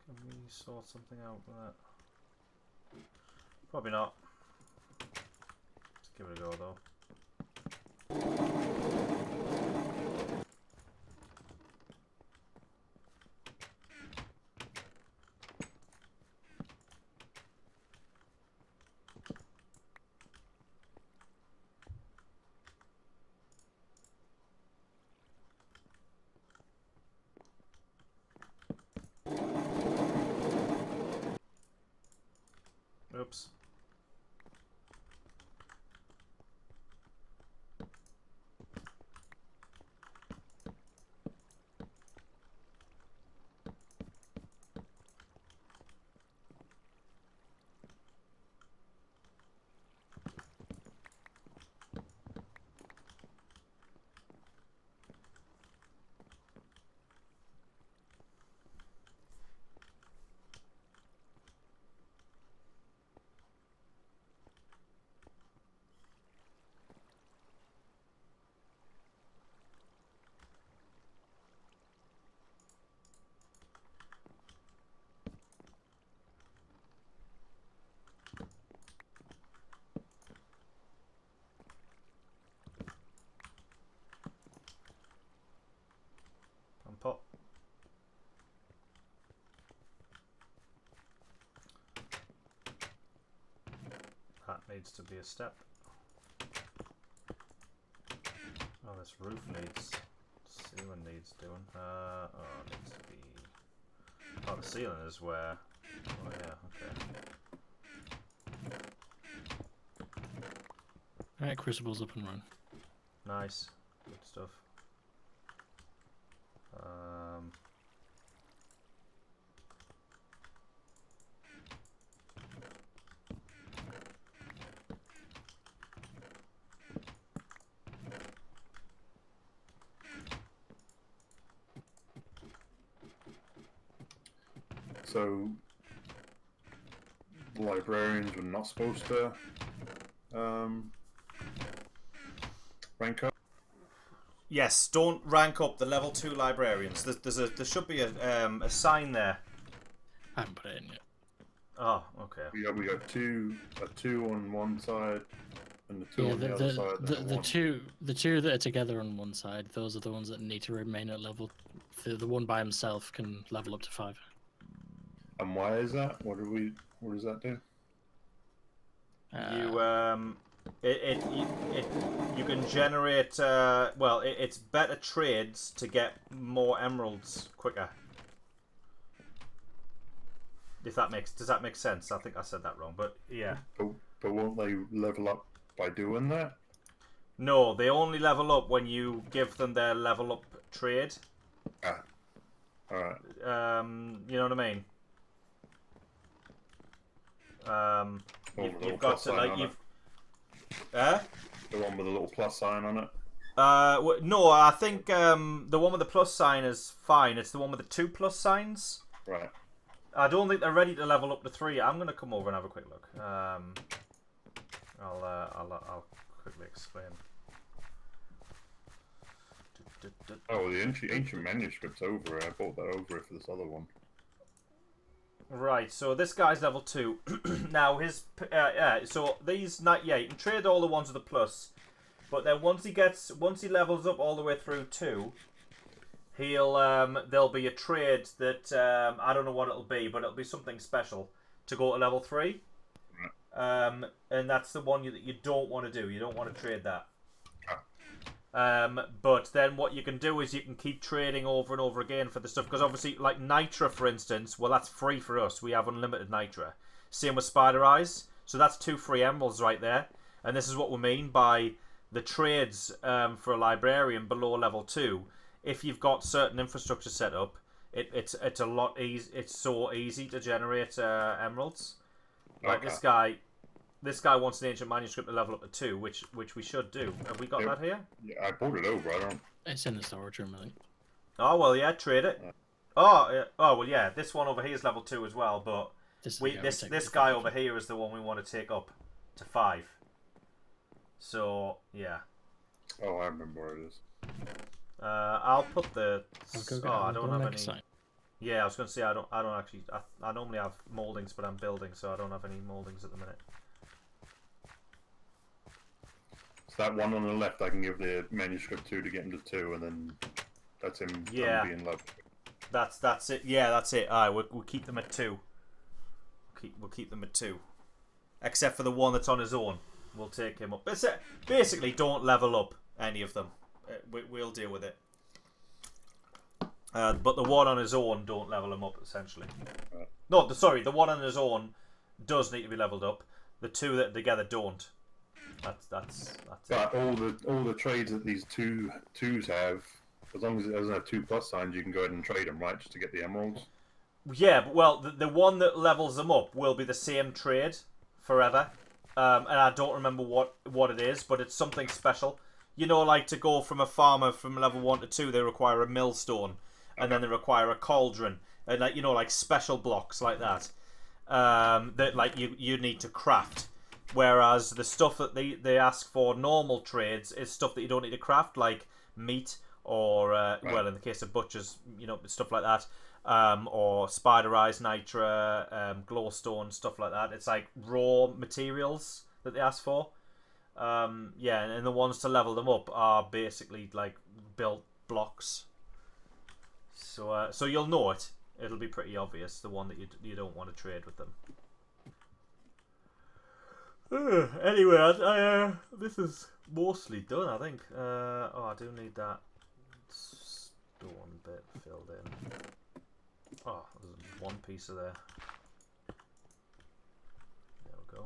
Can we sort something out with that? Probably not. Let's give it a go though. Oops. Pot. That needs to be a step. Oh, this roof needs ceiling needs doing. Oh, it needs to be. Oh, the ceiling is where. Oh yeah, okay. Alright, Crucible's up and running. Nice, good stuff. So, the librarians were not supposed to rank up? Yes, don't rank up the level 2 librarians. There should be a sign there. I haven't put it in yet. Oh, okay. We got a 2 on one side and the 2 Yeah, on the other side. the two that are together on one side, those are the ones that need to remain at level. The one by himself can level up to 5. And why is that? What does that do? You can generate it's better trades to get more emeralds quicker. Does that make sense? I think I said that wrong, but yeah. But won't they level up by doing that? No, they only level up when you give them their level up trade. Ah, all right. You know what I mean? You've got to like you've. The one with a little plus sign on it. No, I think the one with the plus sign is fine. It's the one with the 2 plus signs. Right. I don't think they're ready to level up to 3. I'm going to come over and have a quick look. I'll quickly explain. Oh, the ancient manuscript's over. I bought that over for this other one. Right, so this guy's level 2. Now his so these you can trade all the ones with the plus, but then once he levels up all the way through 2, he'll there'll be a trade that I don't know what it'll be, but it'll be something special to go to level 3. And that's the one that you don't want to do. You don't want to trade that. But then what you can do is you can keep trading over and over again for the stuff, because obviously, like Nitra, for instance, well, that's free for us. We have unlimited Nitra. Same with Spider Eyes. So that's 2 free emeralds right there. And this is what we mean by the trades for a librarian below level 2. If you've got certain infrastructure set up, it's a lot easy. It's so easy to generate emeralds. Like Okay. This guy wants an ancient manuscript to level up to 2, which we should do. Have we got that here? Yeah, I bought it over. I don't. It's in the storage room, I think. Oh well, yeah, trade it. Oh well, yeah. This one over here is level 2 as well, but this guy over here is the one we want to take up to 5. So yeah. Oh, I remember where it is. I'll put the. I don't have any. Sign. Yeah, I was going to say I don't actually. I normally have moldings, but I'm building, so I don't have any moldings at the minute. So that one on the left, I can give the manuscript to get him to 2, and then that's him being loved. That's it. Yeah, that's it. Alright, we'll keep them at 2. We'll keep them at 2, except for the one that's on his own. We'll take him up. Basically, don't level up any of them. We'll deal with it. But the one on his own, don't level him up. Essentially, no. Sorry, the one on his own does need to be leveled up. The 2 that together don't. That's but it. all the trades that these twos have, as long as it doesn't have 2 plus signs, you can go ahead and trade them, right, just to get the emeralds. Yeah, but well, the one that levels them up will be the same trade forever, and I don't remember what it is, but it's something special. You know, like to go from a farmer from level 1 to 2, they require a millstone, and then they require a cauldron, and like special blocks like that, that like you need to craft. Whereas the stuff that they ask for normal trades is stuff that you don't need to craft, like meat or well, in the case of butchers, stuff like that, or spider eyes, nitra, glowstone, stuff like that. It's like raw materials that they ask for. Yeah, and the ones to level them up are basically like built blocks. So so you'll know it. It'll be pretty obvious, the one that you don't want to trade with them. Anyway, this is mostly done, I think. Oh, I do need that stone bit filled in. Oh, there's one piece of there. There we go.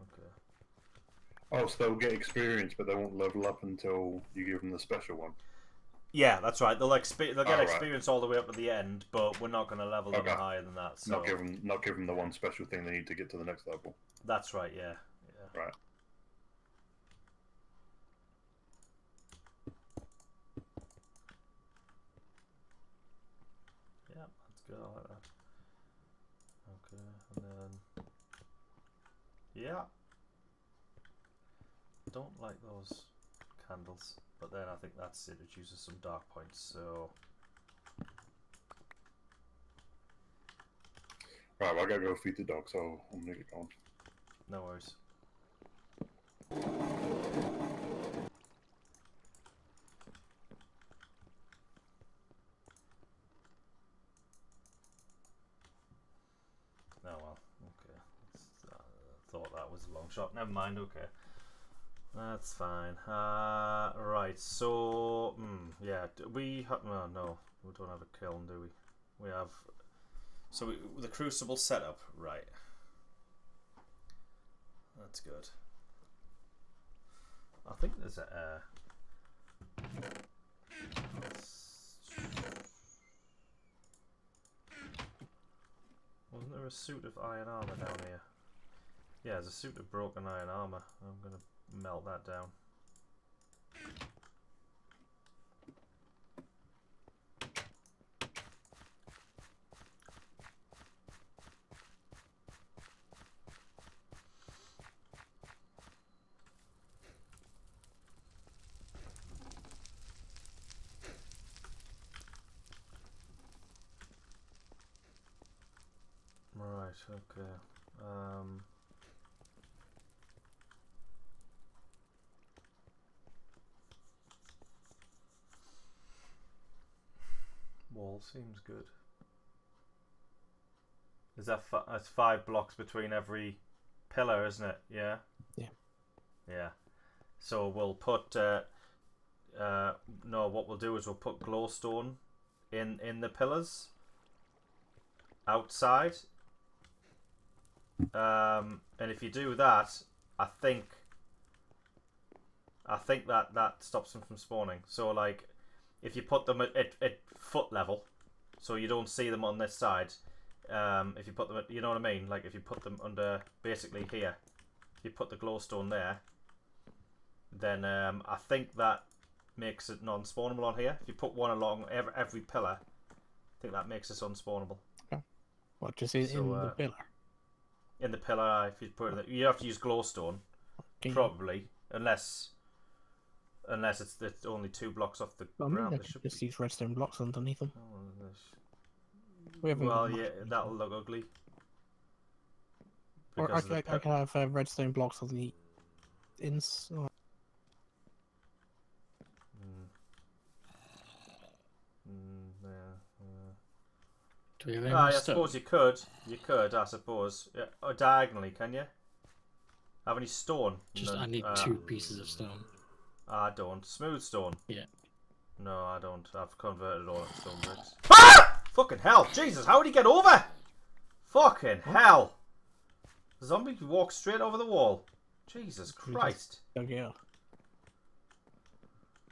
Okay. Oh, so they'll get experience, but they won't level up until you give them the special one. Yeah, that's right. They'll get experience all the way up to the end, but we're not going to level them higher than that. So Not give them the one special thing they need to get to the next level. That's right. Yeah. Right. Yeah, that's good. I like that. Okay, and then yeah. Don't like those candles, but then I think that's it. It uses some dark points, so. Right, well, I gotta go feed the dog, so I'm gonna get going. No worries. Oh well, okay. I thought that was a long shot. Never mind. Okay. That's fine. Right, so yeah, we have no, we don't have a kiln, do we? We have the crucible setup, right? That's good. I think there's a. there a suit of iron armor down here? Yeah, there's a suit of broken iron armor. I'm gonna melt that down. Right, okay. Wall seems good. Is that that's 5 blocks between every pillar, isn't it? Yeah. Yeah. Yeah. So we'll put no. What we'll do is we'll put glowstone in the pillars outside. And if you do that, I think that stops them from spawning. So like, if you put them at foot level, so you don't see them on this side. If you put them at, you know what I mean? Like if you put them under, basically here, if you put the glowstone there, then I think that makes it non-spawnable on here. If you put one along every pillar, I think that makes it unspawnable. Okay. What, just in the pillar? In the pillar, if you put it, you have to use glowstone, Okay. probably, unless it's only 2 blocks off the I mean, ground. I There could should just be. use redstone blocks underneath them. Oh, We haven't well, got much yeah, redstone. that'll look ugly. Or Because of the I could have redstone blocks on the inside. Do we have any I more stone? suppose you could. You could, I suppose. Yeah. Oh, diagonally, can you? Have any stone? Just, No, I need 2 pieces of stone. I don't. Smooth stone? Yeah. No, I don't. I've converted all into stone bricks. Ah! Fucking hell! Jesus, how did he get over? Fucking hell! The zombie walked straight over the wall. Jesus Christ! Dug it up.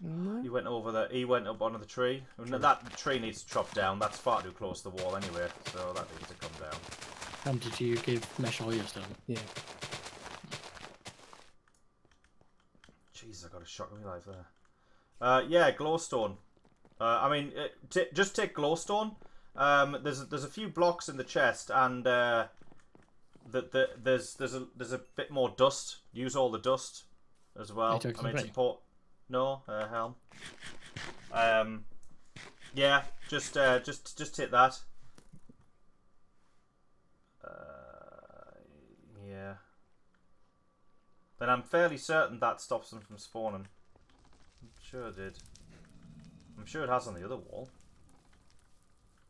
No. He went over the. He went up onto the tree. No, that tree needs to chop down. That's far too close to the wall anyway, so that needs to come down. And did you give Mesh all your stone? Yeah. Jesus, I got a shock of my life there. Yeah, glowstone. I mean, just take glowstone. There's a few blocks in the chest, and there's a bit more dust. Use all the dust as well. I mean, support. No, helm. Yeah, just hit that. Yeah. Then I'm fairly certain that stops them from spawning. I'm sure it did. I'm sure it has on the other wall.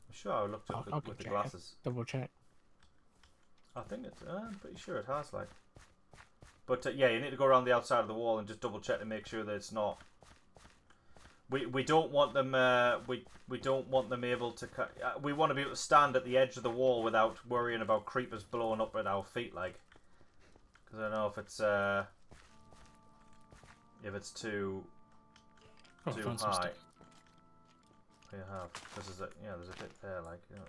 I'm sure I looked at it with the glasses. Double check. I think it's. I'm pretty sure it has, like. But yeah, you need to go around the outside of the wall and just double check to make sure that it's not. We don't want them. We don't want them able to. We want to be able to stand at the edge of the wall without worrying about creepers blowing up at our feet, like. Because I don't know if it's too high. You have, because there's a bit there, like, you know,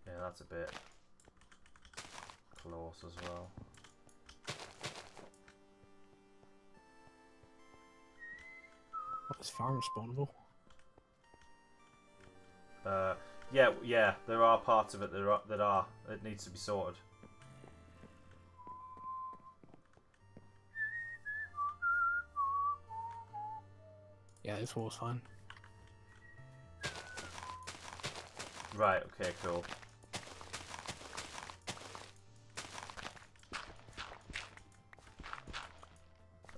yeah, that's a bit close as well. What is farm spawnable? Yeah, there are parts of it that it needs to be sorted. Yeah, this wall's fine. Right, okay, cool.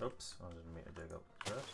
Oops, I didn't mean to dig up the dirt.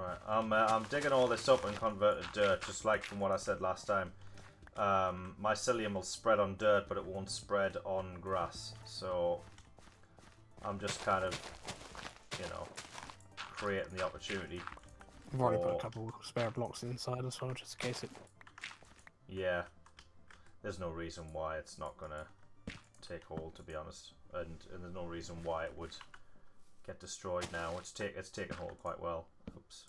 Right, I'm digging all this up and convert to dirt, just like from what I said last time. Mycelium will spread on dirt, but it won't spread on grass. So I'm just kind of, you know, creating the opportunity. I've already put a couple of spare blocks inside as well, just in case it... Yeah. There's no reason why it's not gonna take hold, to be honest. And there's no reason why it would get destroyed now. It's taken hold quite well. Oops.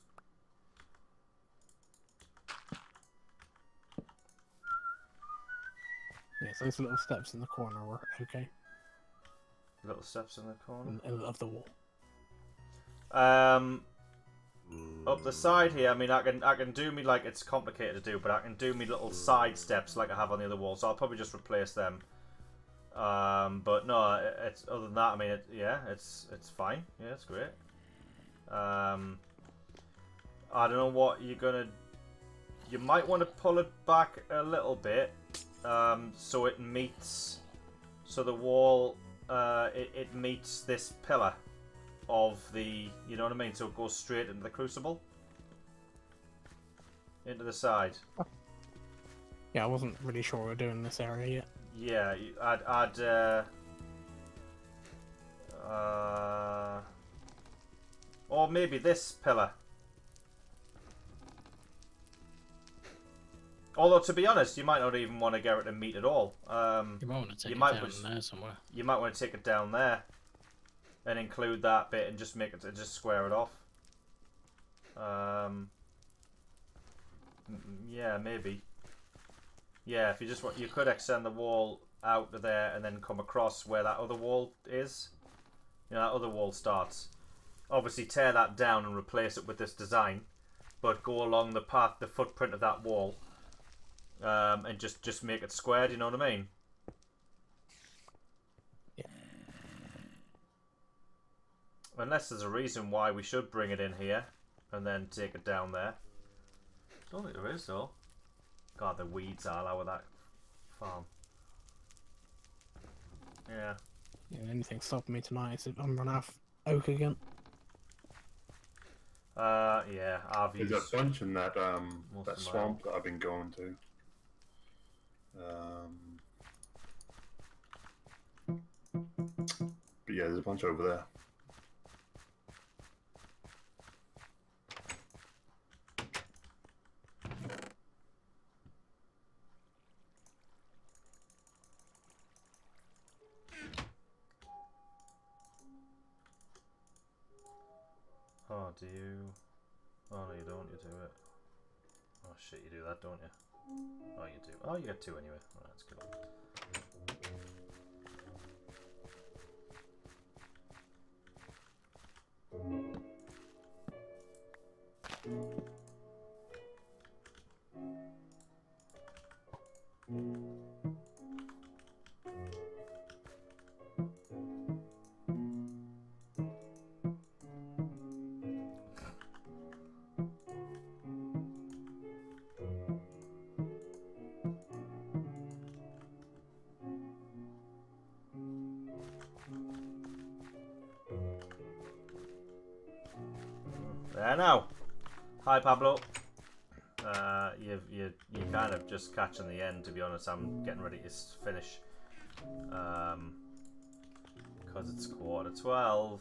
Yeah, so those little steps in the corner were okay. Little steps in the corner Of the wall. Up the side here, I mean, I can do me, like, it's complicated to do, but I can do me little side steps like I have on the other wall, so I'll probably just replace them. But no, it's other than that, I mean, it's fine. Yeah, it's great. I don't know what you're gonna. You might want to pull it back a little bit, so it meets, so the wall, it meets this pillar of the, you know what I mean? So it goes straight into the crucible, into the side. Yeah, I wasn't really sure we were doing this area yet. Yeah, or maybe this pillar. Although, to be honest, you might not even want to get it to meet at all. You might want to take it down there somewhere. You might want to take it down there and include that bit and just make it, just square it off. Yeah, maybe. Yeah, if you just want, you could extend the wall out to there and then come across where that other wall is. You know, that other wall starts. Obviously, tear that down and replace it with this design, but go along the path, the footprint of that wall, and just make it squared. You know what I mean? Yeah. Unless there's a reason why we should bring it in here and then take it down there. I don't think there is, though. God, the weeds are all over that farm. Yeah. Yeah, anything stopping me tonight is if I'm running out of oak again. Yeah, I've used... There's a bunch in that most that of swamp that I've been going to. But yeah, there's a bunch over there. Oh, do you... Oh, no, you don't. You do it. Oh, shit, you do that, don't you? Oh, you do. Oh, you get two anyway. Oh, that's cool. There now. Hi, Pablo. You're kind of just catching the end, to be honest. I'm getting ready to finish. Because it's 12:15.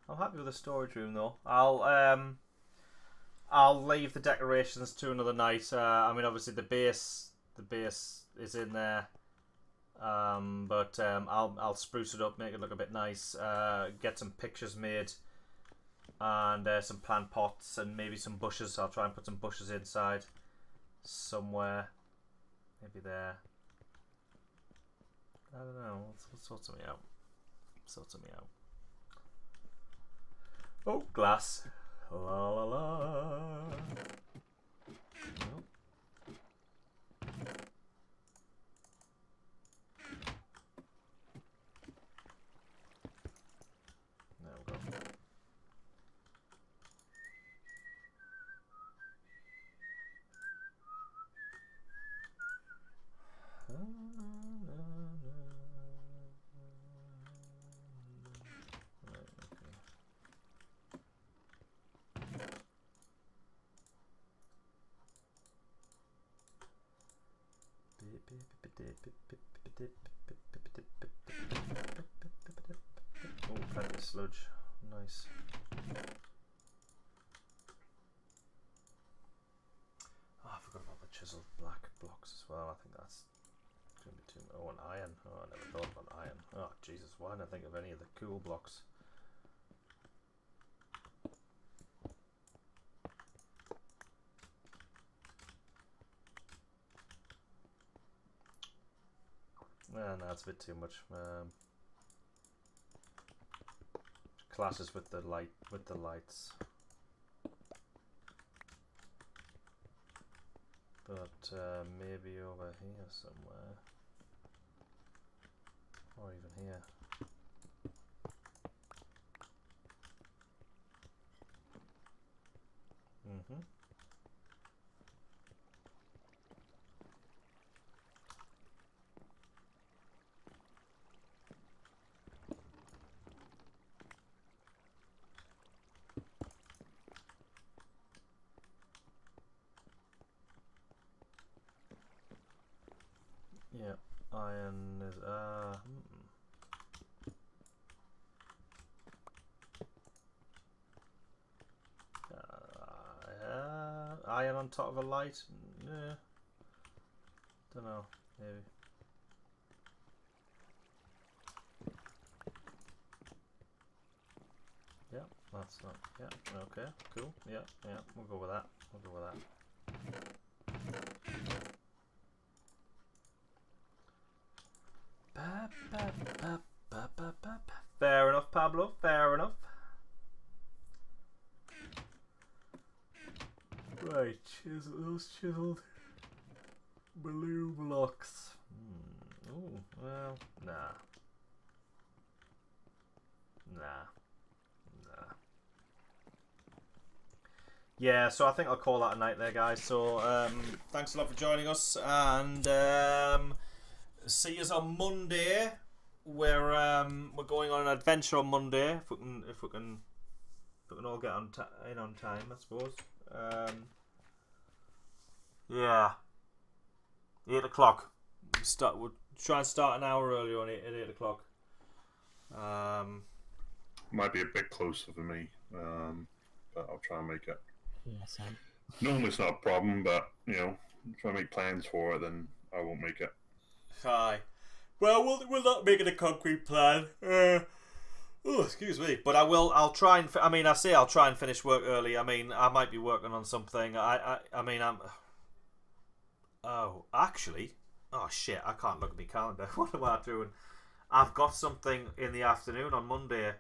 I'm happy with the storage room, though. I'll leave the decorations to another night. I mean, obviously the base is in there. But I'll spruce it up, make it look a bit nice, get some pictures made, and some plant pots and maybe some bushes. I'll try and put some bushes inside somewhere, maybe there. I don't know. We'll sort something out. Oh, glass. La la la. Nope. Oh, plenty of sludge. Nice. Oh, I forgot about the chiseled black blocks as well. I think that's going to be too. Oh, an iron. Oh, I never thought about iron. Oh, Jesus, why didn't I think of any of the cool blocks? No, it's a bit too much. Clashes with the lights. But maybe over here somewhere, or even here. Yeah, iron is iron on top of a light. Yeah, don't know, maybe. Yeah, that's not. Yeah, okay, cool. Yeah, we'll go with that. We'll go with that. Fair enough, Pablo. Fair enough. Right, those chiseled blue blocks. Oh, well, nah. Yeah, so I think I'll call that a night there, guys. So, thanks a lot for joining us, and see us on Monday. We're going on an adventure on Monday. If we can all get in on time, I suppose. Yeah, 8 o'clock. We'll try and start an hour earlier on at 8 o'clock. Might be a bit closer for me, but I'll try and make it. Yeah, Sam. Normally it's not a problem, but you know, try and make plans for it, then I won't make it. Aye. Well, we'll not make it a concrete plan. Oh, excuse me. But I'll try and. I'll try and finish work early. I mean, I might be working on something. I'm. Oh, actually. Oh shit! I can't look at my calendar. What am I doing? I've got something in the afternoon on Monday.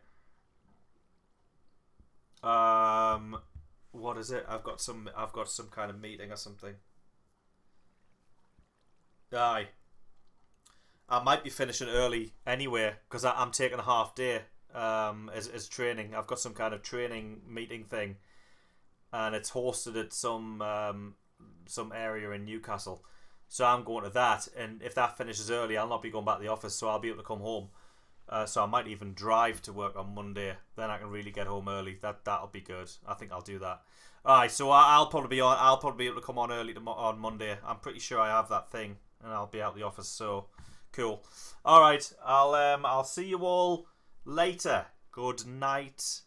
What is it? I've got some kind of meeting or something. Aye. I might be finishing early anyway because I'm taking a half day as training. I've got some kind of training meeting thing, and it's hosted at some area in Newcastle. So I'm going to that, and if that finishes early, I'll not be going back to the office, so I'll be able to come home. So I might even drive to work on Monday. Then I can really get home early. That'll be good. I think I'll do that. Alright, so I'll probably be able to come on early on Monday. I'm pretty sure I have that thing, and I'll be out of the office. So cool. Alright, I'll see you all later. Good night.